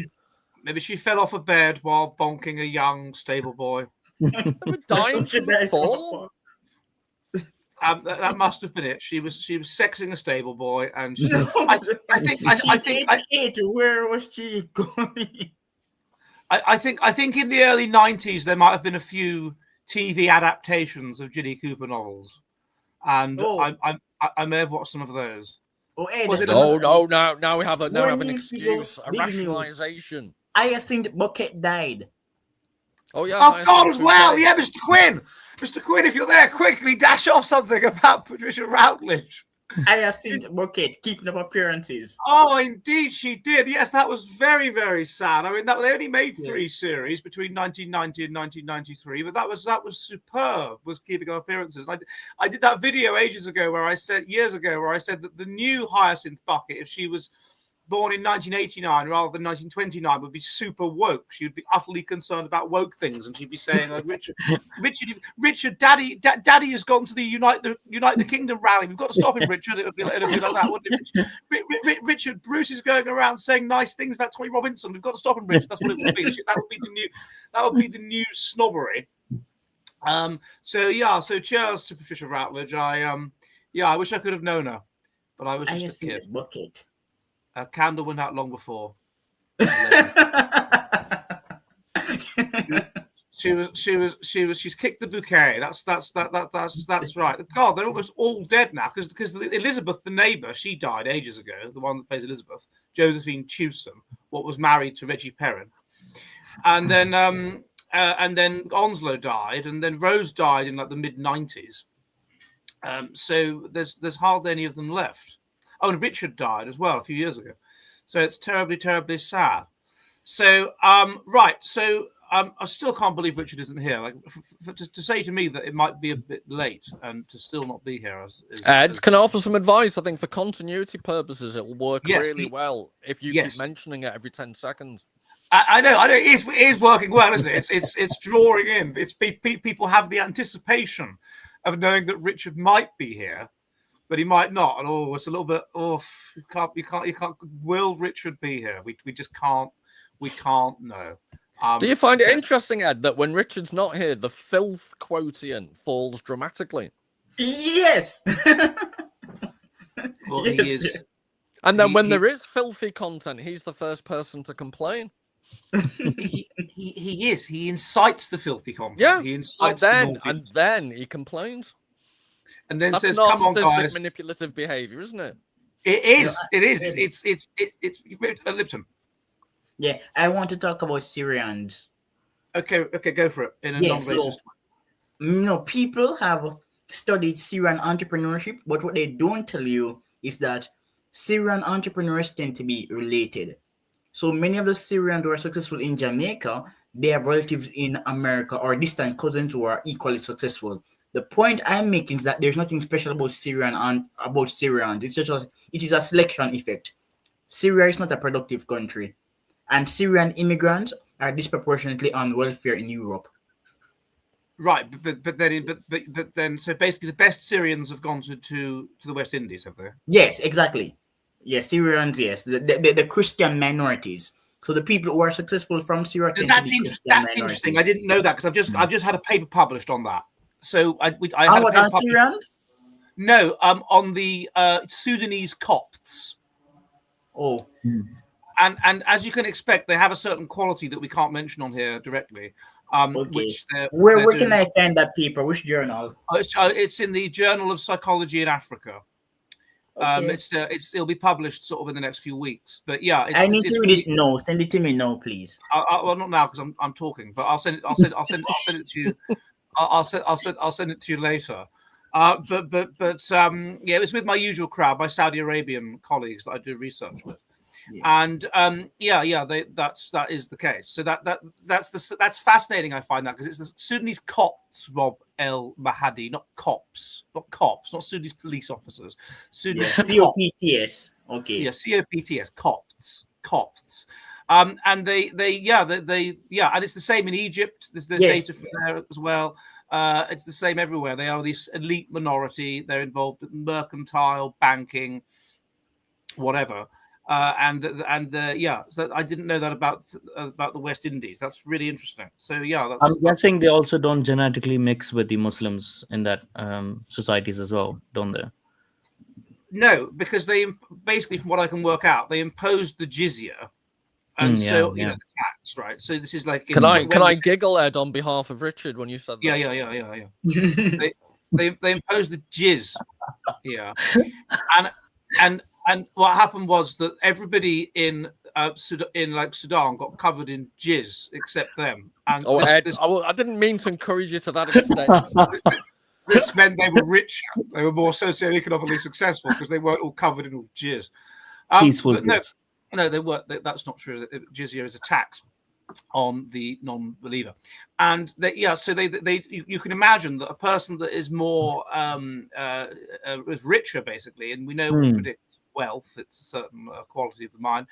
Maybe she fell off a bed while bonking a young stable boy. Dying from a fall? That must have been it. She was sexing a stable boy, and she, where was she going? I think in the early 90s there might have been a few TV adaptations of Ginny Cooper novels, and I may have watched some of those. Now we have an excuse, a rationalization. Hyacinth Bucket died. Oh yeah. Oh God, as well. Yeah, Mr. Quinn, if you're there, quickly dash off something about Patricia Routledge. Hyacinth Bucket keeping up appearances. Oh, indeed, she did. Yes, that was very, very sad. I mean, they only made 3 series between 1990 and 1993, but that was superb. Was keeping up appearances. I did that video years ago where I said that the new Hyacinth Bucket, if she was born in 1989 rather than 1929, would be super woke. She would be utterly concerned about woke things, and she'd be saying, like, Richard, Daddy has gone to the Unite the Kingdom rally. We've got to stop him, Richard. It'll be like that, wouldn't it? Richard, Bruce is going around saying nice things about Tommy Robinson. We've got to stop him, Richard. That's what it would be. That would be the new snobbery. So cheers to Patricia Routledge. I wish I could have known her, but I was just a kid. Bucket. A candle went out long before. She's kicked the bouquet. That's right. God, they're almost all dead now because Elizabeth, the neighbour, she died ages ago. The one that plays Elizabeth, Josephine Chewson, what was married to Reggie Perrin, and then and then Onslow died, and then Rose died in like the mid-90s. So there's hardly any of them left. Oh, and Richard died as well a few years ago. So it's terribly, terribly sad. So right, so I still can't believe Richard isn't here. Like to say to me that it might be a bit late and to still not be here. Ed, can I offer some advice? I think for continuity purposes, it will work really well if you keep mentioning it every 10 seconds. I know. It is working well, isn't it? It's drawing in. It's people have the anticipation of knowing that Richard might be here, but he might not. And it's a little bit. You can't. Will Richard be here? We just can't. We can't know. Do you find it interesting, Ed, that when Richard's not here, the filth quotient falls dramatically? Yes. Well, yes. He is. And then when there is filthy content, he's the first person to complain. He is. He incites the filthy content. Yeah. He incites and then he complains. And then That's says, "Come on, guys." Manipulative behavior, isn't it? It is. It is. It's Lipton. Yeah, I want to talk about Syrians. Okay, go for it in a non-racist way. People have studied Syrian entrepreneurship, but what they don't tell you is that Syrian entrepreneurs tend to be related. So many of the Syrians who are successful in Jamaica, they have relatives in America or distant cousins who are equally successful. The point I'm making is that there's nothing special about Syrians. It is a selection effect. Syria is not a productive country. And Syrian immigrants are disproportionately on welfare in Europe. Right, but then, so basically, the best Syrians have gone to the West Indies, have they? Yes, exactly. Yes, Syrians. Yes, the Christian minorities. So the people who are successful from Syria. That's interesting. I didn't know that because I've just had a paper published on that. So I had what are Syrians? No, on the Sudanese Copts. Oh. And as you can expect, they have a certain quality that we can't mention on here directly. Okay. Where can I find that paper? Which journal? It's in the Journal of Psychology in Africa. Okay. It'll be published sort of in the next few weeks. But yeah, I need to read it now. Send it to me now, please. Well, not now because I'm talking, but I'll send it to you. I'll send it to you later. But it was with my usual crowd, my Saudi Arabian colleagues that I do research with. Yeah. And that is the case. So that's fascinating. I find that because it's the Sudanese Copts, Rob El Mahadi, not cops, not Sudanese police officers. Sudanese COPTS. Okay. Yeah, COPTS, Copts. And they and it's the same in Egypt. There's data for there as well. It's the same everywhere. They are this elite minority. They're involved in mercantile, banking, whatever. So I didn't know that about the West Indies. That's really interesting. So I'm guessing they also don't genetically mix with the Muslims in that societies as well, don't they? No, because they basically, from what I can work out, they imposed the jizya, and the tax, right? So this is like. Can I giggle, Ed, on behalf of Richard when you said that? Yeah. they imposed the jizz, and what happened was that everybody in Sudan got covered in jizz except them. And I didn't mean to encourage you to that extent. This meant they were richer. They were more socioeconomically successful because they weren't all covered in all jizz. Peaceful. No, they weren't. That's not true. Jizya is a tax on the non-believer, and so you can imagine that a person that is more is richer, basically, and we know we predict wealth, it's a certain quality of the mind,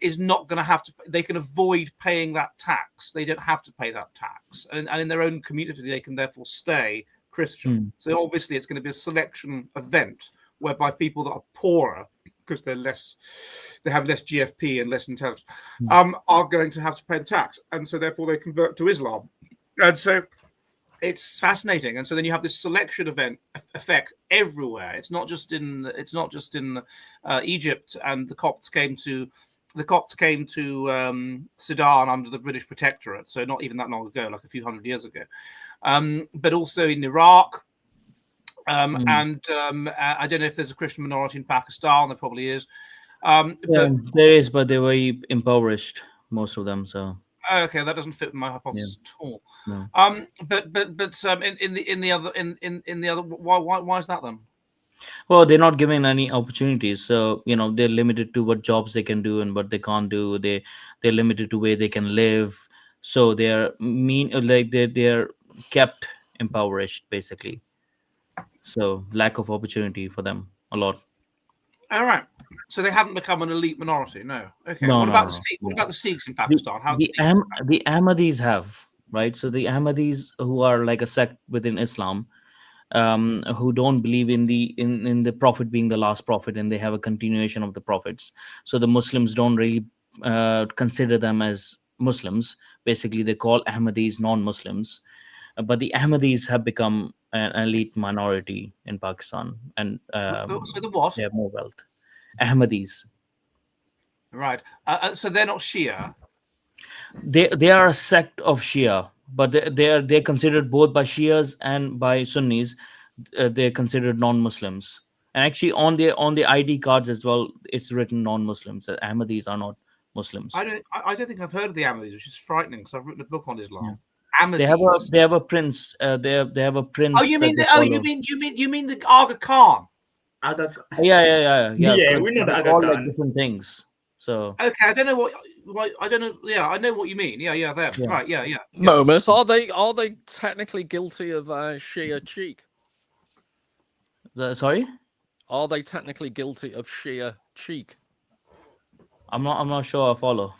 is not going to have to. They can avoid paying that tax. They don't have to pay that tax, and in their own community, they can therefore stay Christian. So obviously, it's going to be a selection event whereby people that are poorer, because they have less GFP and less intelligence, are going to have to pay the tax, and so therefore they convert to Islam, and so. It's fascinating, and so then you have this selection effect everywhere. It's not just in Egypt, and the Copts came to Sudan under the British Protectorate, so not even that long ago, like a few hundred years ago. But also in Iraq, and I don't know if there's a Christian minority in Pakistan. There probably is. There is, but they're very impoverished, most of them. So. Okay, that doesn't fit my hypothesis at all. No. But in the other, why is that then? Well, they're not given any opportunities, so they're limited to what jobs they can do and what they can't do. They're limited to where they can live, so they're they're kept impoverished basically. So lack of opportunity for them a lot. All right. So they haven't become an elite minority. No. Okay. No, What no, about no, the Sikhs? What no. about the Sikhs in Pakistan? How The Ahmadis have, right? So the Ahmadis, who are like a sect within Islam, who don't believe in the prophet being the last prophet, and they have a continuation of the prophets. So the Muslims don't really consider them as Muslims. Basically, they call Ahmadis non-Muslims. But the Ahmadis have become an elite minority in Pakistan, and So the what? they have more wealth. Ahmadis. Right. So they're not Shia. They are a sect of Shia, but they're considered both by Shias and by Sunnis. They're considered non-Muslims, and actually on the ID cards as well, it's written non-Muslims. Ahmadis are not Muslims. I don't think I've heard of the Ahmadis, which is frightening because I've written a book on Islam. Yeah. Ahmadis. They have a prince. They have a prince. Oh, you mean that they follow. you mean the Aga Khan? Yeah. Yeah, we know They're the all Aga like Khan. different things. So Okay, I don't know what I don't know. Yeah, I know what you mean. Yeah, them. Yeah. Right. Yeah. Momus, are they technically guilty of Shia cheek? sorry, Are they technically guilty of Shia cheek? I'm not sure I follow.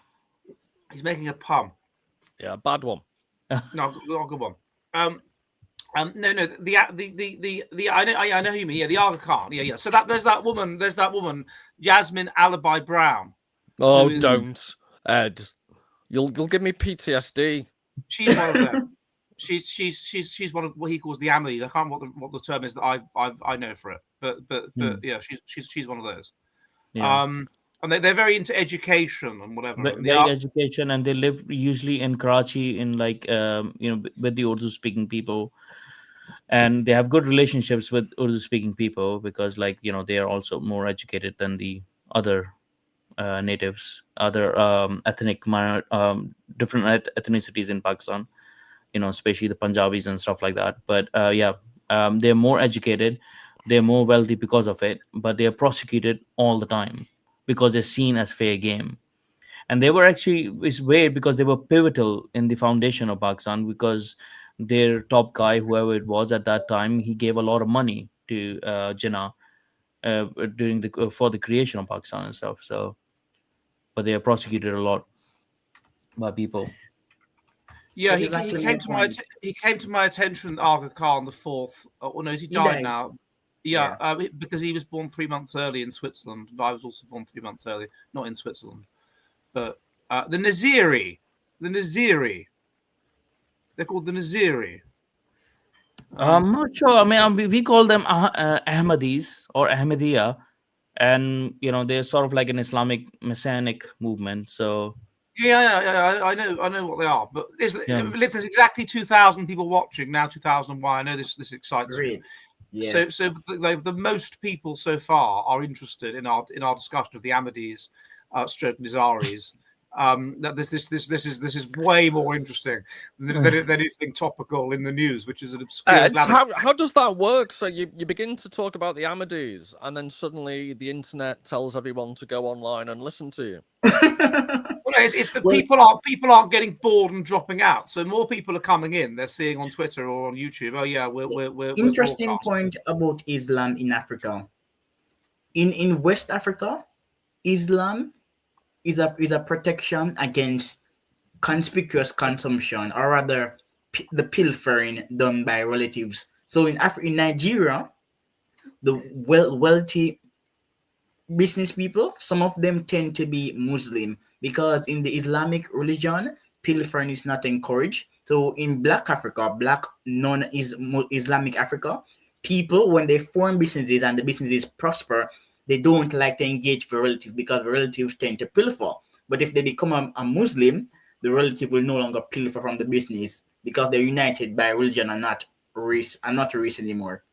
He's making a pun. Yeah, bad one. No, good one. No, the I know who you mean. Yeah, the Aga Khan. Yeah. So there's that woman, Jasmine Alibi Brown. Oh, Who is- don't, Ed. You'll give me PTSD. She's one of them. She's one of what he calls the Ahmadis. I can't remember what the term is that I know for it. But yeah, she's one of those. Yeah. And they're very into education and whatever. And Very education, and they live usually in Karachi, in like with the Urdu speaking people, and they have good relationships with Urdu speaking people because they are also more educated than the other natives, other different ethnicities in Pakistan, especially the Punjabis and stuff like that. But they're more educated, they're more wealthy because of it, but they are prosecuted all the time because they're seen as fair game. And they were actually, it's weird because they were pivotal in the foundation of Pakistan, because their top guy, whoever it was at that time, he gave a lot of money to Jinnah during for the creation of Pakistan and stuff. So, but they are prosecuted a lot by people. Yeah, That he is actually came my to my point. he came to my attention, Aga Khan the fourth. Oh no, he died died. now. Yeah, because he was born 3 months early in Switzerland, and I was also born 3 months early, not in Switzerland. But the Naziri, they're called the Naziri. I'm not sure. I mean, we call them Ahmadis or Ahmadiyya, and they're sort of like an Islamic Messianic movement. So Yeah, I know what they are. But there's exactly 2,000 people watching now. 2001. I know this excites me. Great. Yes. So the most people so far are interested in our discussion of the Ahmadis, stroke Nizaris. That this is way more interesting than anything topical in the news, which is an obscure. How does that work? So you begin to talk about the Ahmadis, and then suddenly the internet tells everyone to go online and listen to you. Well, it's that people aren't getting bored and dropping out. So more people are coming in. They're seeing on Twitter or on YouTube. Oh yeah, we're Interesting point about Islam in Africa. In West Africa, Islam is a protection against conspicuous consumption, or rather the pilfering done by relatives. So in Nigeria, the wealthy business people, some of them tend to be Muslim, because in the Islamic religion, pilfering is not encouraged. So in Black Africa, Black non-Islamic Africa, people, when they form businesses and the businesses prosper, they don't like to engage with relatives because the relatives tend to pilfer. But if they become a Muslim, the relative will no longer pilfer from the business because they're united by religion and not race anymore.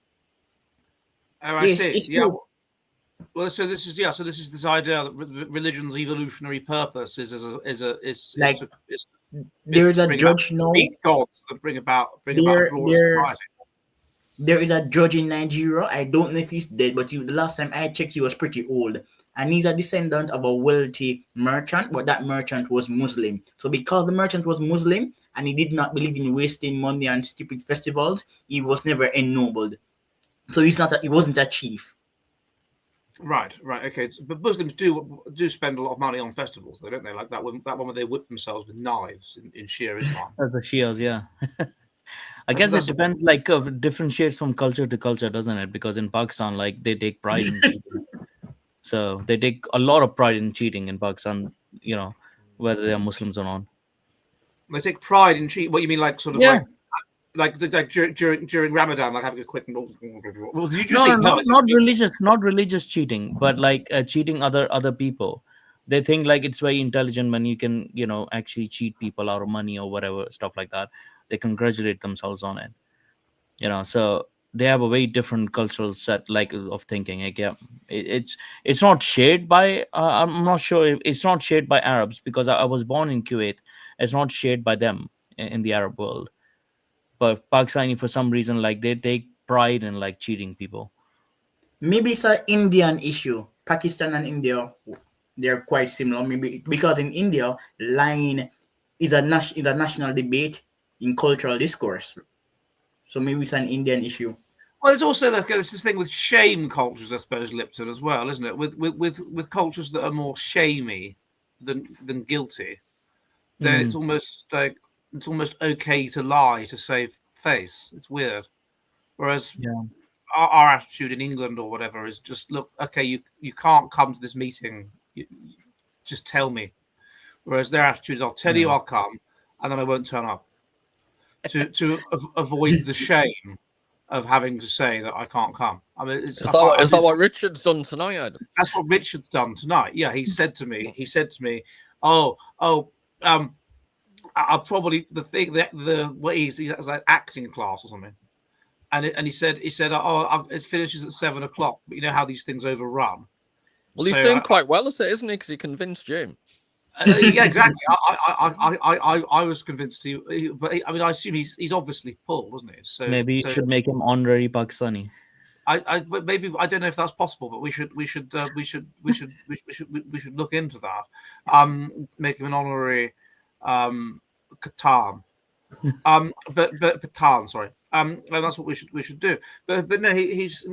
Oh, I see. Yeah. Well, so this is this idea that religion's evolutionary purpose is There is to a bring about judge now. Greek gods that bring about a There, broader there, society. there is a judge in Nigeria. I don't know if he's dead, but the last time I checked, he was pretty old. And he's a descendant of a wealthy merchant, but that merchant was Muslim. So because the merchant was Muslim and he did not believe in wasting money on stupid festivals, he was never ennobled. So he wasn't a chief. Right. Okay. But Muslims do spend a lot of money on festivals, though, don't they? Like that one where they whip themselves with knives in sheer Islam. The Shias, yeah. I guess it depends, like differentiates from culture to culture, doesn't it? Because in Pakistan, like they take pride in cheating. So they take a lot of pride in cheating in Pakistan, whether they are Muslims or not. They take pride in cheating. What you mean, like sort of Yeah. like during Ramadan, like having a quick. Well, did you just No, say no, no? not religious cheating, but like cheating other people. They think like it's very intelligent when you can, actually cheat people out of money or whatever stuff like that. They congratulate themselves on it. So they have a very different cultural set like of thinking. Like, yeah, it's not shared by. I'm not sure if it's not shared by Arabs because I was born in Kuwait. It's not shared by them in the Arab world. But Pakistani, for some reason, like they take pride in like cheating people. Maybe it's an Indian issue. Pakistan and India, they're quite similar. Maybe because in India, lying is a national debate in cultural discourse. So maybe it's an Indian issue. Well, there's also this thing with shame cultures, I suppose, Lipton, as well, isn't it? With cultures that are more shamey than guilty, then it's almost okay to lie to save face. It's weird. Whereas our attitude in England or whatever is just look, okay, you can't come to this meeting, just tell me. Whereas their attitude is, I'll tell you I'll come, and then I won't turn up to avoid the shame of having to say that I can't come. I mean, is that what Richard's done tonight, Adam? That's what Richard's done tonight. Yeah, he said to me, I'll probably he's like acting class or something, and he said, it finishes at 7:00, but you know how these things overrun. Well, he's doing quite well at it, isn't he? Because he convinced Jim. Yeah, exactly. I was convinced but I assume he's obviously Paul, wasn't he? So maybe you should make him honorary Pakistani. Maybe I don't know if that's possible, but we should look into that. Make him an honorary Catan. But Patan, sorry. And that's what we should do. But no, he's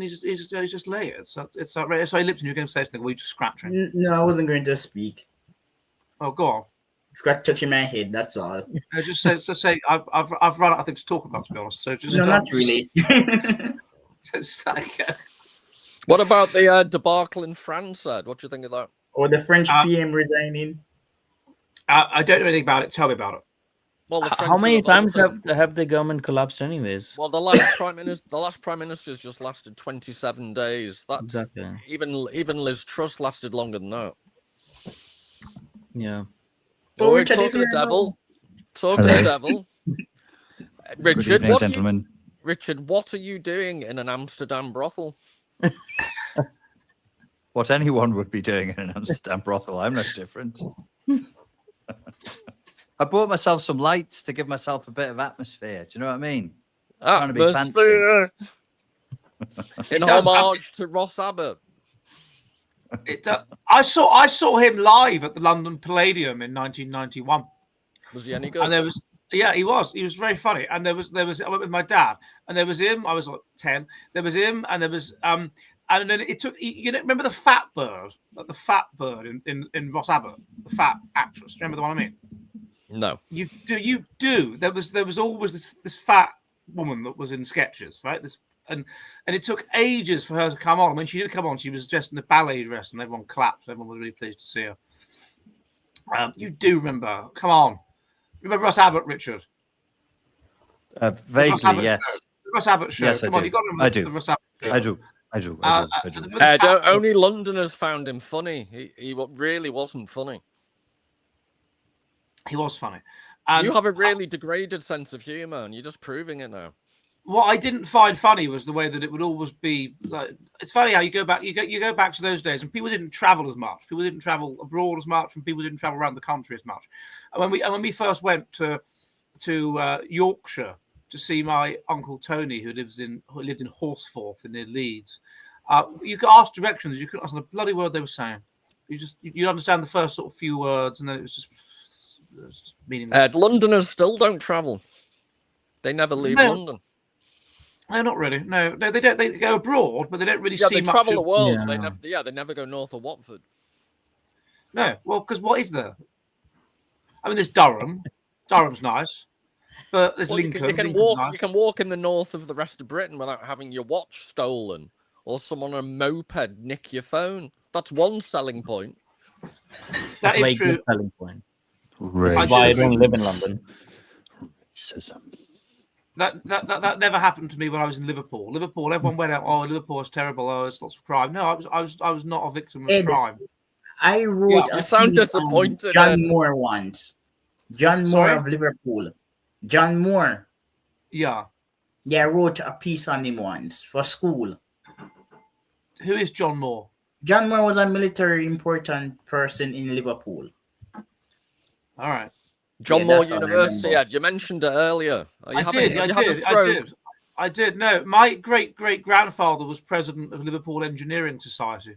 just layered. So it's outrageous. Sorry, Lipton, you're going to say something. Were you just scratching? No, I wasn't going to speak. Oh, go on. Scratch touching my head. That's all. Just say I've run out of things to talk about, to be honest. So just no, not really. It's like, what about the debacle in France, Ed? What do you think of that? Or the French PM resigning? I don't know anything about it. Tell me about it. Well, how many times have the government collapsed, anyways? Well, the last prime minister's just lasted 27 days. That's exactly. Even Liz Truss lasted longer than that. Yeah. Well, we're talking to the devil. Talking to the devil. Richard, gentlemen. Richard, what are you doing in an Amsterdam brothel? What anyone would be doing in an Amsterdam brothel. I'm no different. I bought myself some lights to give myself a bit of atmosphere. Do you know what I mean? Trying to be fancy. In homage to Ross Abbott. I saw him live at the London Palladium in 1991. Was he any good? And he was very funny. And there was I went with my dad, and there was him. I was like 10. There was him, and there was and then it took. Remember the fat bird, like the fat bird in Ross Abbott, the fat actress. Do you remember the one I mean? No. You do. There was always this fat woman that was in sketches, right? And it took ages for her to come on. When she did come on, she was dressed in a ballet dress, and everyone clapped. Everyone was really pleased to see her. You do remember? Come on, remember Ross Abbott, Richard? Vaguely, yes. Ross Abbott show. Yes, come on, you got to remember the Ross Abbott show. I do. Only Londoners found him funny. He really wasn't funny. He was funny. You have a really degraded sense of humour, and you're just proving it now. what I didn't find funny was the way that it would always be like. It's funny how you go back to those days, and people didn't travel as much. People didn't travel abroad as much, and people didn't travel around the country as much. And when we first went to Yorkshire to see my uncle Tony, who lived in Horsforth near Leeds, you could ask directions. You couldn't understand a bloody word they were saying. You understand the first sort of few words, and then it was just meaningless. Londoners still don't travel. They never leave London. No, not really. No, they don't. They go abroad, but they don't really see they much. Travel the world. Yeah. They never go north of Watford. No, well, because what is there? I mean, there's Durham. Durham's nice, but there's Lincoln. You can walk. Nice. You can walk in the north of the rest of Britain without having your watch stolen or someone on a moped nick your phone. That's one selling point. That's is true. Good selling point. Racism. That's why I don't live in London. Racism. That never happened to me when I was in Liverpool. Everyone went out. Oh, Liverpool is terrible. Oh, it's lots of crime. No, I was not a victim of crime. I wrote a piece on John Moore once. John Moore of Liverpool. John Moore. Yeah. Yeah, I wrote a piece on him once for school. Who is John Moore? John Moore was a military important person in Liverpool. All right. John Moore University. Yeah, you mentioned it earlier. I did. No, my great grandfather was president of Liverpool Engineering Society.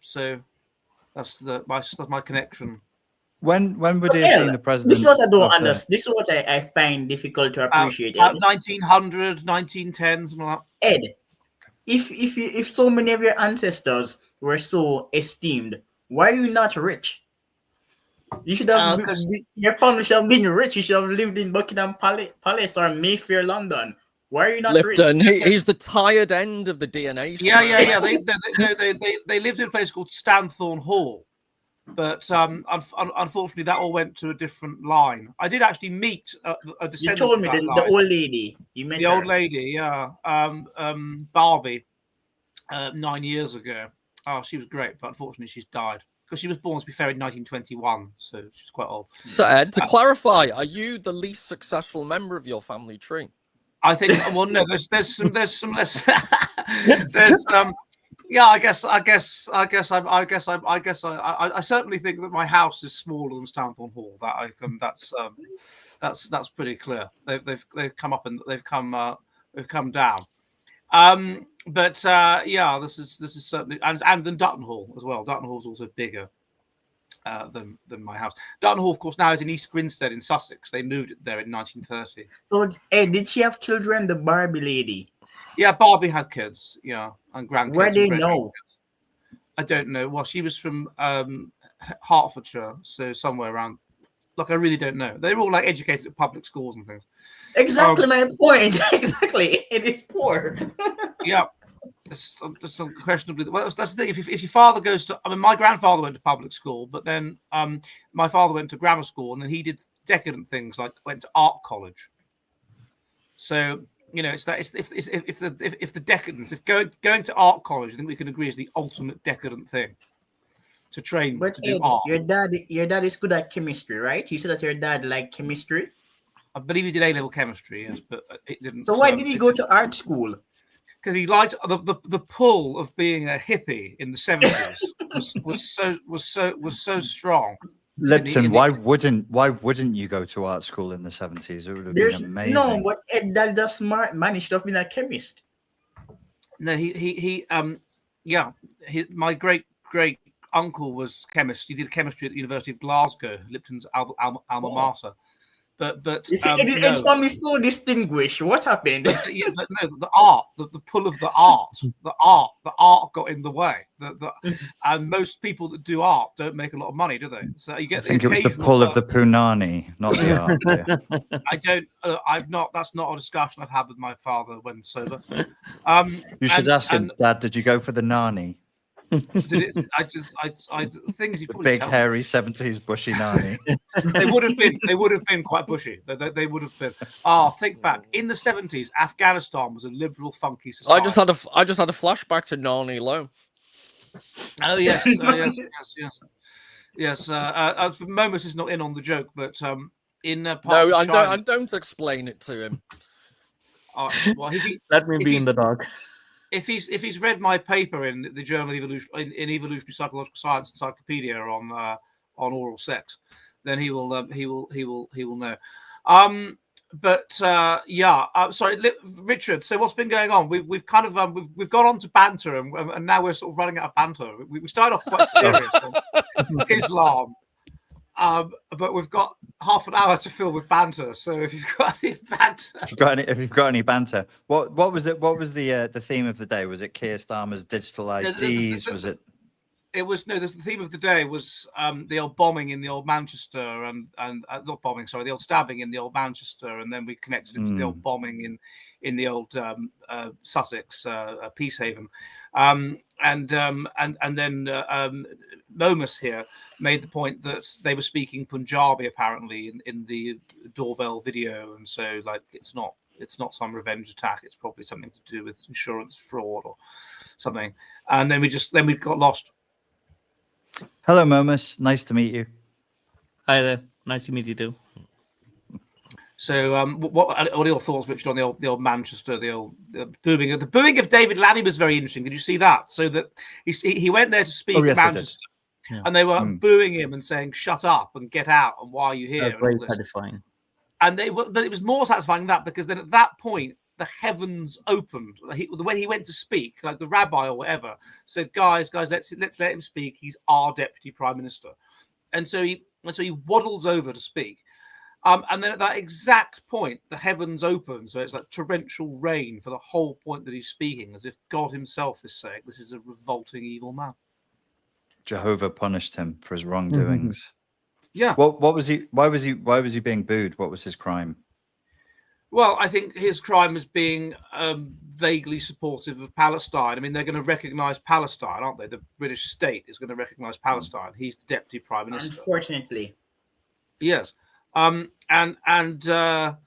So that's my connection. When would he have been the president? This is what I don't understand. This is what I find difficult to appreciate. 1900, 1910, something like that. Ed, if so many of your ancestors were so esteemed, why are you not rich? You should have. Your family should have been rich. You should have lived in Buckingham Palace or Mayfair, London. Why are you not Lipton, rich? He's the tired end of the DNA. Yeah. They lived in a place called Stanthorne Hall, but unfortunately, that all went to a different line. I did actually meet a descendant. You told me the old lady. You met the her. old lady, yeah, Barbie, 9 years ago. Oh, she was great, but unfortunately, she's died. Because she was born, to be fair, in 1921, so she's quite old. So, Ed, to clarify, are you the least successful member of your family tree? I think. Well, no. There's some less. There's Yeah, I certainly think that my house is smaller than Stanthorne Hall. That's pretty clear. They've come up and they've come down. Yeah, this is certainly and then Dutton Hall as well. Dutton Hall is also bigger than my house. Dutton Hall, of course, now is in East Grinstead in Sussex. They moved it there in 1930. So, did she have children? The Barbie lady. Yeah, Barbie had kids. Yeah, and grandkids. Where do you know? I don't know. Well, she was from Hertfordshire, so somewhere around. Like, I really don't know. They're all like educated at public schools and things. Exactly my point. Exactly, it is poor. Yeah, it's unquestionably. Well, that's the thing. If your father goes to, I mean, my grandfather went to public school, but then my father went to grammar school, and then he did decadent things like went to art college. So you know, it's if the decadence, if going to art college, I think we can agree is the ultimate decadent thing. To train to do art. Your dad is good at chemistry, right? You said that your dad liked chemistry. I believe he did A-level chemistry, yes, but it didn't. So why did he go to art school? Because he liked the pull of being a hippie in the 70s was so strong. Lipton, why wouldn't you go to art school in the 70s? It would have been amazing. No, but Dad just managed to have been a chemist. No, my great uncle was chemist. He did chemistry at the University of Glasgow, Lipton's alma mater. But you see, it's from me so distinguished. What happened? But no, the art, the pull of the art got in the way. And most people that do art don't make a lot of money, do they? So you get. I think it was the pull of the punani, not the art. Yeah. I don't. I've not. That's not a discussion I've had with my father when sober. You should ask him, Dad. Did you go for the nani? Things you probably big hairy 70s bushy nani. They would have been quite bushy. They would have been. Think back in the 70s. Afghanistan was a liberal, funky society. I just had a flashback to Nani Low. Oh yes, yes. Momus is not in on the joke, but in parts No, of China. I don't explain it to him. Well, Let me be in the dark. If he's read my paper in the Journal of Evolutionary Psychological Science Encyclopedia on oral sex, then he will know. Sorry, Richard. So what's been going on? We've kind of we've gone on to banter, and now we're sort of running out of banter. We started off quite serious on Islam, but we've got half an hour to fill with banter. So if you've got any banter, if you've got any banter, what was it? What was the theme of the day? Was it Keir Starmer's digital IDs? Was it? It was the theme of the day was the old bombing in the old Manchester and not bombing, sorry, the old stabbing in the old Manchester, and then we connected it to the old bombing in the old Sussex Peacehaven, and then Momus here made the point that they were speaking Punjabi apparently in the doorbell video, and so like it's not some revenge attack, it's probably something to do with insurance fraud or something, and then we got lost. Hello, Momus. Nice to meet you. Hi there. Nice to meet you too. So, what are your thoughts, Richard, on the old Manchester, the booing? The booing of David Lammy was very interesting. Did you see that? So that he went there to speak in Manchester, and they were booing him and saying, "Shut up and get out, and why are you here?" That's very satisfying. And but it was more satisfying than that, because then at that point the heavens opened. When he went to speak, like the rabbi or whatever said, "Guys, let's let him speak. He's our deputy prime minister." And so he waddles over to speak. And then at that exact point, the heavens open. So it's like torrential rain for the whole point that he's speaking, as if God himself is saying, "This is a revolting, evil man." Jehovah punished him for his wrongdoings. Yeah. What was he? Why was he being booed? What was his crime? Well, I think his crime is being vaguely supportive of Palestine. I mean, they're going to recognise Palestine, aren't they? The British state is going to recognise Palestine. He's the deputy prime minister. Unfortunately, yes. And so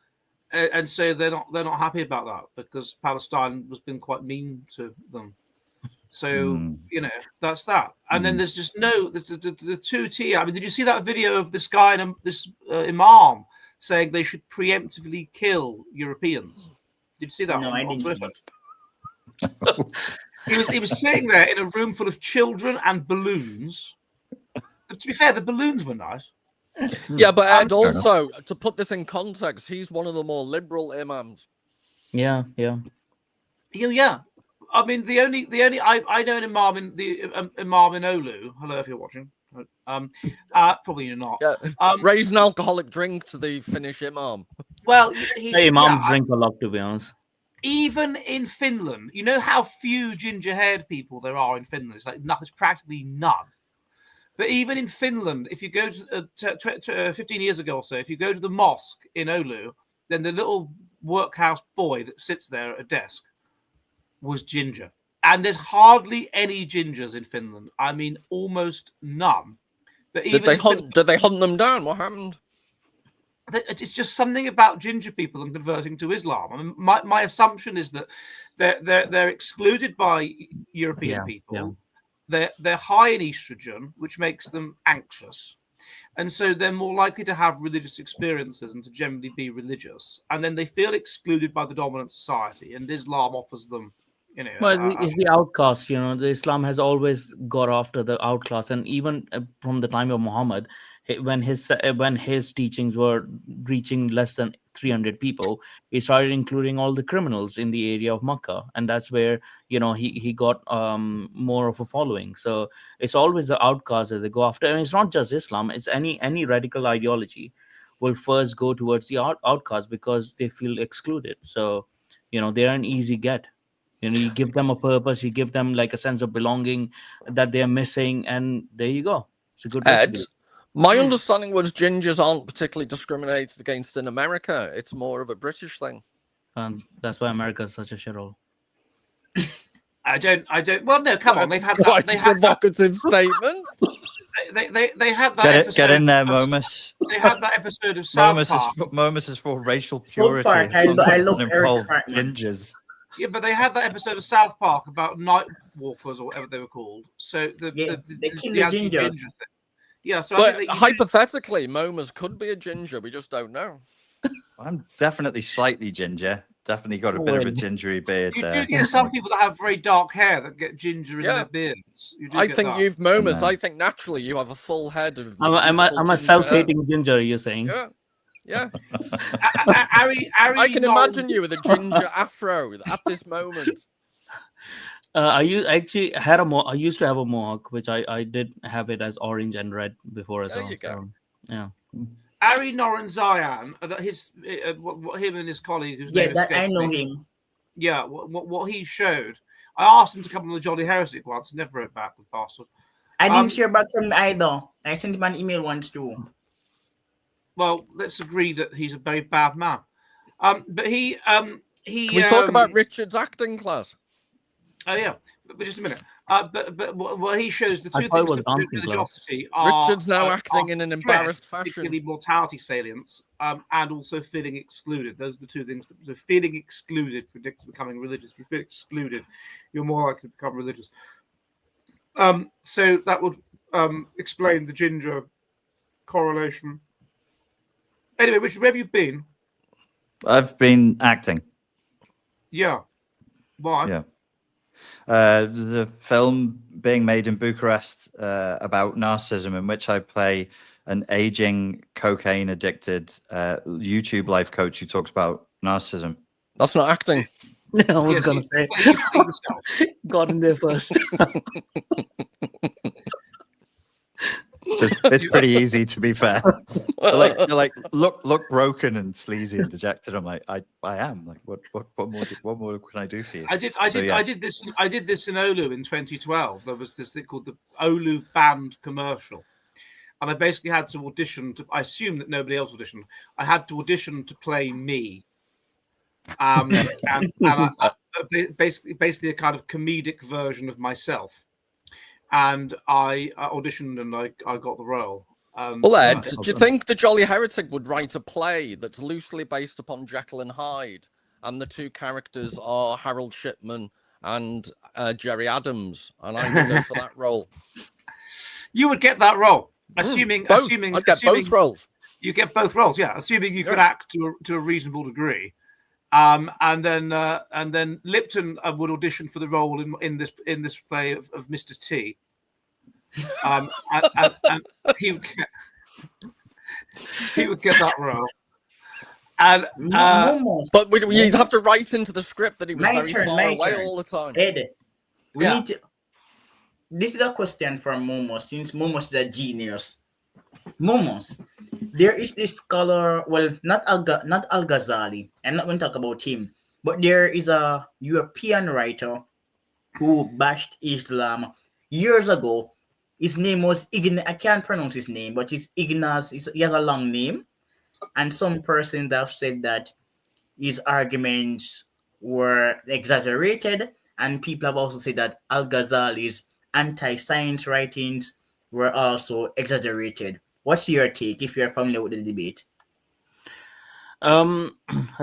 they're not happy about that, because Palestine has been quite mean to them. So that's that. And then there's just the two tier. I mean, did you see that video of this guy and this imam saying they should preemptively kill Europeans? Did you see that? No, I didn't see it. He was sitting there in a room full of children and balloons. But to be fair, the balloons were nice. Yeah, but Ed, also to put this in context, he's one of the more liberal imams. Yeah. Yeah. I mean, the only I know an imam in imam in Oulu. Hello, if you're watching. Probably you're not. Yeah. Raise an alcoholic drink to the Finnish imam. Well, imams drink a lot, to be honest. Even in Finland, you know how few ginger-haired people there are in Finland. It's like nothing, practically none. But even in Finland, if you go to 15 years ago or so, if you go to the mosque in Oulu, then the little workhouse boy that sits there at a desk was ginger. And there's hardly any gingers in Finland. I mean, almost none. But did they hunt them down? What happened? It's just something about ginger people and converting to Islam. I mean, my assumption is that they're excluded by European people. Yeah. They're high in estrogen, which makes them anxious. And so they're more likely to have religious experiences and to generally be religious. And then they feel excluded by the dominant society. And Islam offers them, well, it's the outcast. The Islam has always got after the outcast. And even from the time of Muhammad, when his teachings were reaching less than 300 people, he started including all the criminals in the area of Makkah, and that's where he got more of a following. So it's always the outcasts that they go after, and it's not just Islam; it's any radical ideology will first go towards the outcasts because they feel excluded. So they're an easy get. You give them a purpose, you give them like a sense of belonging that they're missing, and there you go. It's a good recipe. My understanding was gingers aren't particularly discriminated against in America. It's more of a British thing. That's why America is such a shithole. I don't. Well, no, come on. They've had that. Quite a provocative statement. They had that. Get in there, Momus. They had that episode of South Park. Momus is for racial purity. I love Eric gingers. Yeah, but they had that episode of South Park about night walkers or whatever they were called. So the gingers. Yeah, so I But think that hypothetically, Momas could be a ginger. We just don't know. I'm definitely slightly ginger. Definitely got a bit of a Well, gingery beard you there. do get some people that have very dark hair that get ginger in Yeah. their beards. You do I get think that. you've Momas. And, I think naturally you have a full head of. I'm beautiful a ginger self-hating ginger. You're saying? hair. Yeah, Harry I can Norris- imagine you with a ginger afro at this moment. Actually had a I used to have a mohawk, which I did have it as orange and red before as There well. you go. So, yeah. Ari Noranzayan, that what him and his colleague, whose Yeah, name that I escapes know me, him. yeah, what he showed. I asked him to come on the Jolly Heretic once, never wrote back, the bastard. I didn't hear back from him either. I sent him an email once too. Well, let's agree that he's a very bad man. But he Can we talk about Richard's acting class? Oh yeah, but just a minute. But what he shows, the I two thought it things was that produce dancing class. religiosity are Richard's now acting are in an stress, embarrassed fashion. particularly mortality salience, and also feeling excluded. Those are the two things. So feeling excluded predicts becoming religious. If you feel excluded, you're more likely to become religious. So that would explain the ginger correlation. Anyway, Richard, where have you been? I've been acting. Yeah. Why? Yeah. The film being made in Bucharest about narcissism, in which I play an aging, cocaine-addicted YouTube life coach who talks about narcissism. That's not acting. I was Yes, gonna you say, play yourself. got in there first. So it's pretty easy, to be fair. They're like look broken and sleazy and dejected. I'm like, I am. Like, what more can I do for you? I did this in Olu in 2012. There was this thing called the Olu band commercial, and I basically had to audition. I assume that nobody else auditioned. I had to audition to play me, and basically a kind of comedic version of myself. And I auditioned and I got the role. Well, Ed, do you think the Jolly Heretic would write a play that's loosely based upon Jekyll and Hyde, and the two characters are Harold Shipman and Jerry Adams, and I would go for that role? You would get that role, assuming I'd get both roles. You get both roles, yeah. Assuming you could act to a reasonable degree, and then Lipton would audition for the role in this play of Mr. T. And he would get that role. And but you'd have to write into the script that he was My very turn, far my away turn. all the time. Ed, we Yeah. need to. This is a question from Momos, since Momos is a genius. Momos, there is this scholar. Well, not Al Ghazali. I'm not going to talk about him, but there is a European writer who bashed Islam years ago. His name was I can't pronounce his name, but it's Ignaz. He has a long name, and some persons have said that his arguments were exaggerated, and people have also said that Al-Ghazali's anti-science writings were also exaggerated. What's your take, if you're familiar with the debate? I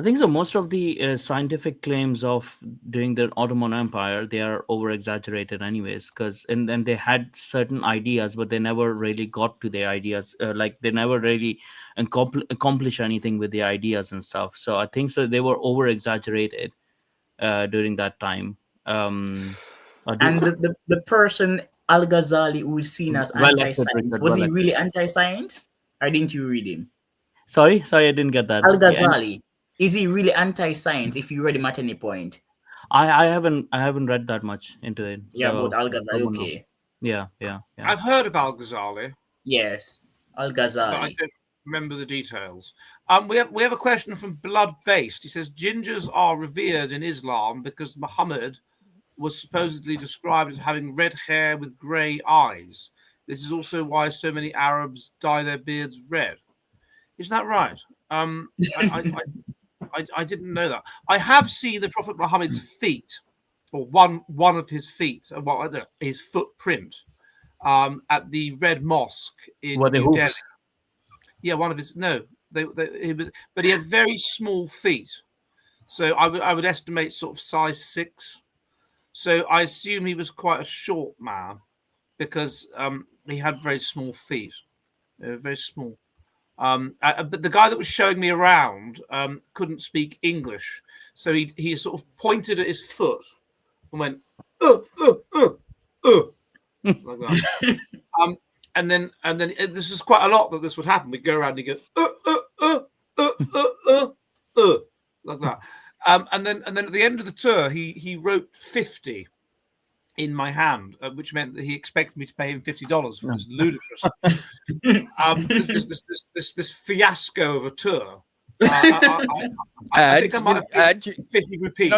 think so. Most of the scientific claims of during the Ottoman Empire, they are over exaggerated anyways, because and then they had certain ideas, but they never really got to their ideas. Like they never really accomplish anything with the ideas and stuff. So I think so. They were over exaggerated during that time. And the person Al-Ghazali, who is seen as Well anti-science, acted, was he well really anti-science, or didn't you read him? Sorry, I didn't get that. Al-Ghazali, is he really anti-science? If you read him at any point, I haven't read that much into it. yeah, So but Al-Ghazali, okay, yeah. I've heard of Al-Ghazali, yes, but I Al-Ghazali. don't remember the details. We have a question from Blood Based. He says gingers are revered in Islam because Muhammad was supposedly described as having red hair with grey eyes. This is also why so many Arabs dye their beards red. Isn't that right? I didn't know that. I have seen the Prophet Muhammad's feet, or one of his feet, his footprint, at the Red Mosque in Were they New Delhi. hoops? Yeah, one of his but he had very small feet, so I would estimate sort of size 6. So I assume he was quite a short man because he had very small feet. Very small. But the guy that was showing me around couldn't speak English, so he sort of pointed at his foot and went like that. And then this is quite a lot that this would happen. We'd go around and go like that. And then at the end of the tour, he wrote 50 in my hand, which meant that he expected me to pay him $50 for this ludicrous this fiasco of a tour. I think I might have 50 rupees. You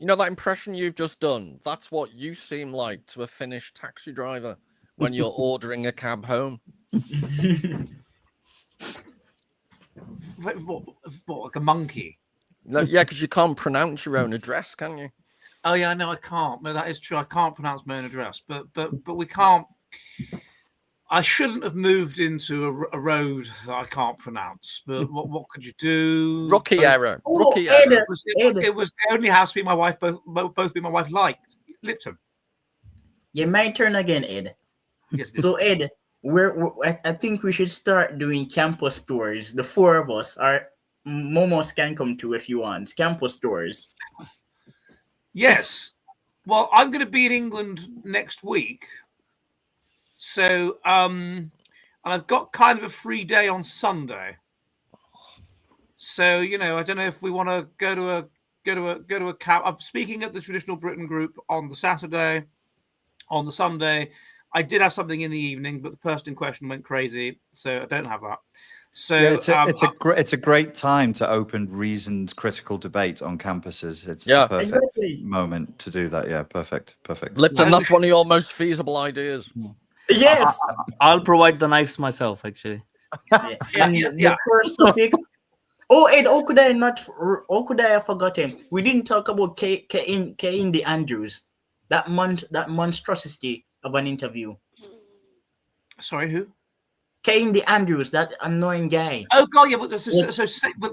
know that impression you've just done? That's what you seem like to a Finnish taxi driver when you're ordering a cab home. What, like a monkey? No, yeah, because you can't pronounce your own address, can you? Oh yeah, no, I can't. No, that is true. I can't pronounce my own address, but we can't. I shouldn't have moved into a road that I can't pronounce. But what could you do? Rookie error. Rookie Ed, error. It was the only house me and my wife both me and my wife liked. Lipton. Yeah, my turn again, Ed. Yes. So Ed, I think we should start doing campus tours. The four of us are. Momos can come to if you want. Campus tours. Yes. Well, I'm going to be in England next week. So, and I've got kind of a free day on Sunday. So, I don't know if we want to go to a camp. I'm speaking at the Traditional Britain group on the Saturday. On the Sunday, I did have something in the evening, but the person in question went crazy, so I don't have that. So yeah, it's a great time to open reasoned critical debate on campuses. It's the perfect moment to do that. Yeah, perfect. Lipton, that's one of your most feasible ideas. Yes, I'll provide the knives myself. Actually, The first topic. Oh, Ed, how could I have forgotten? We didn't talk about K in the Andrews. That monstrosity of an interview. Sorry, who? Kane the Andrews, that annoying guy. Oh God, yeah. But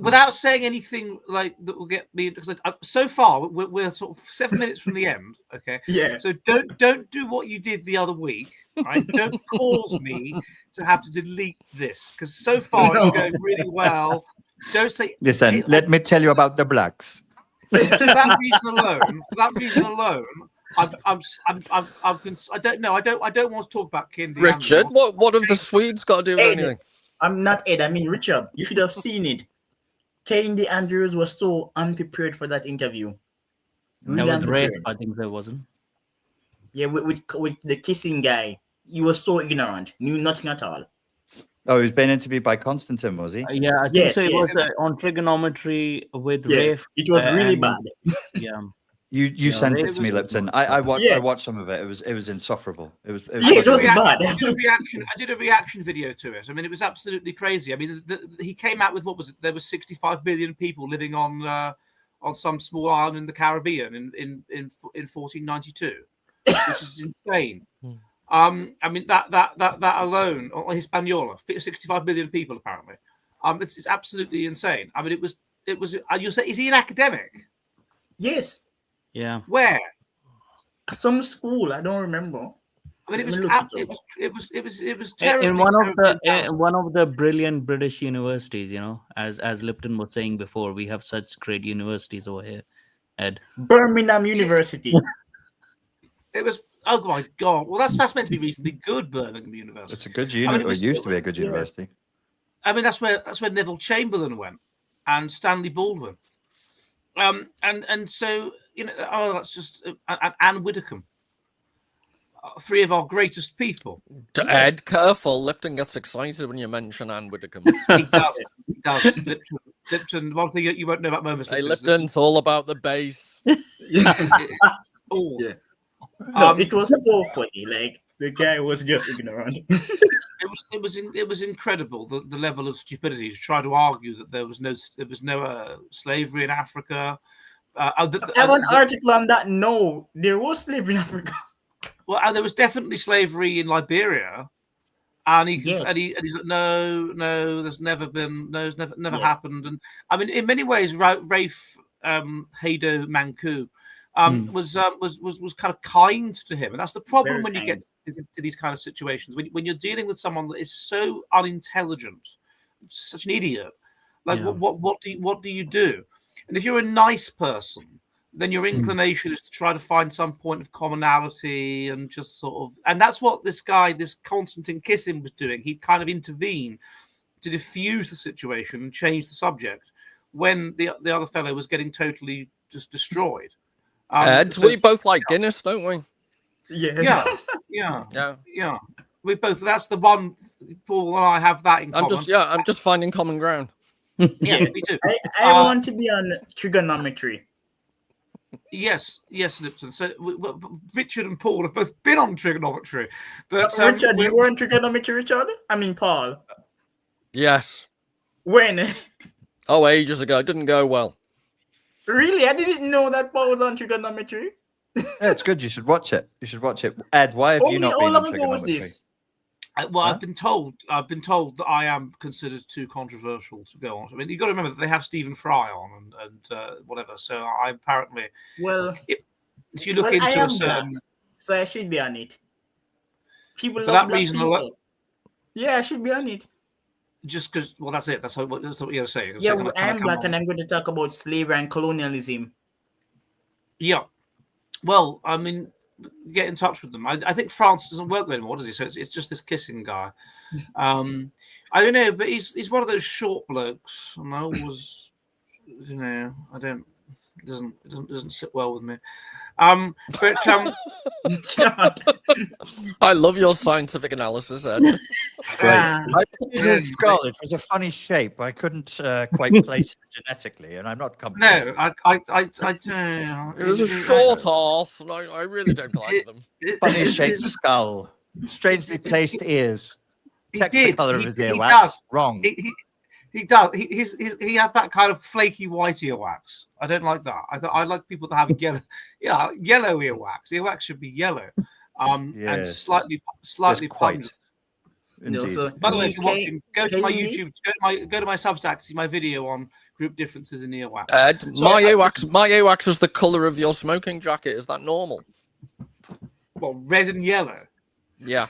without saying anything like that will get me, because so far we're sort of 7 minutes from the end. Okay. Yeah. So don't do what you did the other week, right? Don't cause me to have to delete this, because so far it's going really well. Don't say. Listen, let me tell you about the blacks. For that reason alone. I don't know. I don't want to talk about Kindi. Richard, what have the Swedes got to do with anything? I'm not Ed. I mean Richard. You should have seen it. Kindi Andrews was so unprepared for that interview. Really with Ray, I think there wasn't. Yeah, with the kissing guy, he was so ignorant, knew nothing at all. Oh, he was being interviewed by Constantine, was he? Yeah, I think so. It was on trigonometry with Rafe. It was really bad. Yeah. You sent it to me, Lipton. I watched some of it. It was insufferable. It was bad. I did a reaction video to it. I mean, it was absolutely crazy. I mean, he came out with, what was it? There was 65 billion people living on some small island in the Caribbean in 1492, which is insane. I mean, that alone, or Hispaniola, 65 billion people apparently. It's absolutely insane. I mean, it was. You'll say, is he an academic? Yes. Yeah. Where? Some school, I don't remember. I mean, it was terrible. In one of the brilliant British universities, as Lipton was saying before, we have such great universities over here. Ed. Birmingham University. It was. Oh my God! Well, that's meant to be reasonably good. Birmingham University. It's a good university. It used to be a good university. I mean, that's where Neville Chamberlain went, and Stanley Baldwin. And so that's just Anne Widdecombe, three of our greatest people. Ed, careful. Lipton gets excited when you mention Anne Widdecombe. He does. Lipton. One thing you won't know about Momus. Hey, Lipton's all about the bass. Oh. Yeah. No, it was so funny. Like the guy was just ignorant. It was incredible the level of stupidity to try to argue that there was no slavery in Africa. I have an article on that. No, there was slavery in Africa. Well, there was definitely slavery in Liberia, and he's like, no, there's never been, it's never happened. And I mean, in many ways, Rafe Haydo Manku was kind of kind to him, and that's the problem when you get to these kind of situations when you're dealing with someone that is so unintelligent, such an idiot. Like, Yeah. what do you do? And if you're a nice person, then your inclination is to try to find some point of commonality and just sort of, and that's what this guy, this Konstantin Kissin, was doing. He kind of intervened to diffuse the situation and change the subject when the other fellow was getting totally just destroyed. We both like Guinness, don't we? Yeah. Yeah. We both. That's the one. Paul and I have that in common. I'm just finding common ground. Yeah, me too. I want to be on trigonometry. Yes, Lipton. So Richard and Paul have both been on trigonometry, but Richard, you were on trigonometry, Richard? I mean, Paul. Yes. When? Oh, ages ago. It didn't go well. Really? I didn't know that Paul was on trigonometry. Yeah, it's good. You should watch it. Ed, why have you not been on trigonometry? Well, I've been told that I am considered too controversial to go on. I mean, you've got to remember that they have Stephen Fry on and whatever. So I apparently, if you look into a certain, so I should be on it. People for love that black reason, people. Yeah, I should be on it. Just because, well, that's it. That's what you're saying. Yeah, I'm black, and I'm going to talk about slavery and colonialism. Yeah. Well, I mean, get in touch with them. I think France doesn't work there anymore, does he? So it's just this Kissing guy. I don't know, but he's one of those short blokes, and I always, it doesn't sit well with me. But I love your scientific analysis, Ed. My skull, it was a funny shape. I couldn't quite place it genetically, and I'm not comfortable. No, It was a short horse, and I really don't like them. Funny shaped skull, strangely placed ears. Check the color of his earwax. Wrong. He does. He had that kind of flaky white earwax. I don't like that. I like people that have yellow, yellow earwax. Earwax should be yellow, and slightly pungent. Indeed. So, by the way, if you're watching, go to my YouTube, go to my Substack to see my video on group differences in earwax. Ed, my earwax is the color of your smoking jacket. Is that normal? Well, red and yellow. Yeah.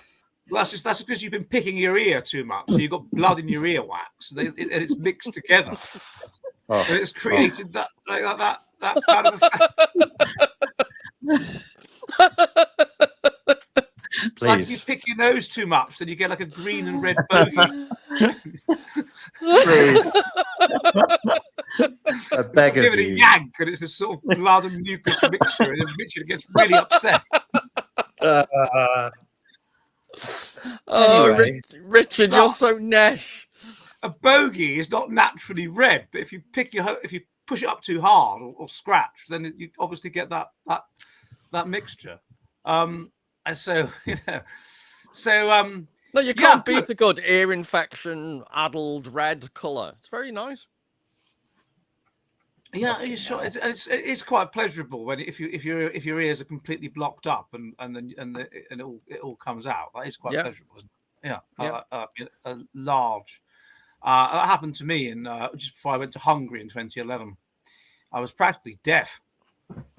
Well, that's because you've been picking your ear too much. So you've got blood in your earwax, and it's mixed together, and it's created that kind of effect. Please. Like if you pick your nose too much, then you get like a green and red bogey. Please. I beg of Give it you. a yank, and it's this sort of blood and mucus mixture, and then Richard gets really upset. Anyway. Richard, you're so nesh. A bogey is not naturally red, but if you push it up too hard or scratch, then you obviously get that mixture. And so No, you can't beat a good ear infection addled red color. It's very nice. Yeah, it's quite pleasurable when if your ears are completely blocked up and it all comes out. That is quite pleasurable, isn't it? Yeah. A large. That happened to me in just before I went to Hungary in 2011. I was practically deaf,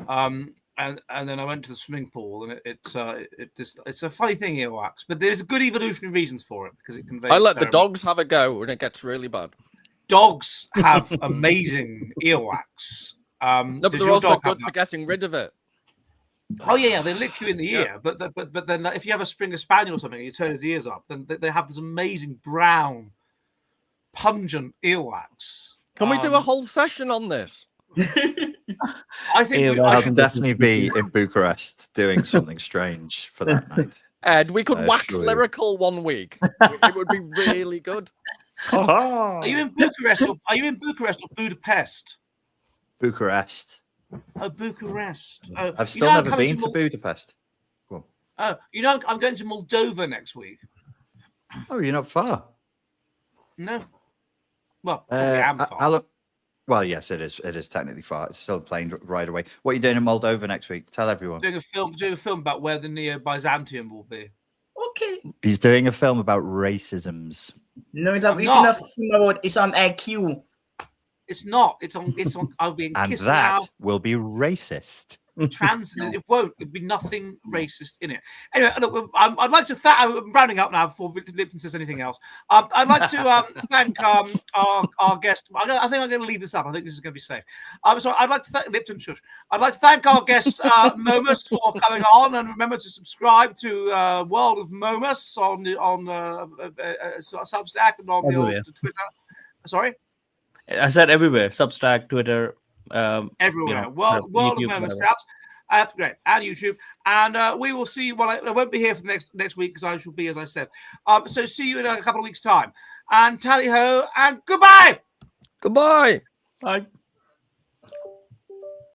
and then I went to the swimming pool, and it's a funny thing, earwax, but there's good evolutionary reasons for it because it conveys. I let the dogs have a go when it gets really bad. Dogs have amazing earwax. No, but they're also good for getting rid of it. Oh yeah, they lick you in the ear. But then if you have a Springer Spaniel or something, and you turn his ears up, then they have this amazing brown, pungent earwax. Can we do a whole session on this? I think I can definitely be in Bucharest doing something strange for that night. Ed, we could wax lyrical one week. It would be really good. Are you in Bucharest or Budapest? Bucharest. Oh, Bucharest. Oh, I've still never been to Budapest. Cool. Oh, I'm going to Moldova next week. Oh, you're not far. No. Well, I am far. Well, yes, it is. It is technically far. It's still a plane ride away. What are you doing in Moldova next week? Tell everyone. Doing a film about where the Neo-Byzantium will be. Okay. He's doing a film about racisms. No, it's on IQ. It's not. It's on. It's on. I'll be And kissing that out. will be racist. Trans. No. It won't. It'll be nothing racist in it. Anyway, look, I'd like to thank. I'm rounding up now before Victor Lipton says anything else. I'd like to thank our guest. I think I'm going to leave this up. I think this is going to be safe. So I'd like to thank Lipton. Shush. I'd like to thank our guest Momus for coming on, and remember to subscribe to World of Momus on Substack and on Everywhere. the Twitter. Sorry. I said everywhere: Substack, Twitter, Everywhere. know, World of YouTube, Moments, whatever. chaps. Great. And YouTube. And we will see. Well, I won't be here for the next week because I shall be, as I said. So see you in a couple of weeks' time. And tally ho and goodbye. Goodbye. Bye.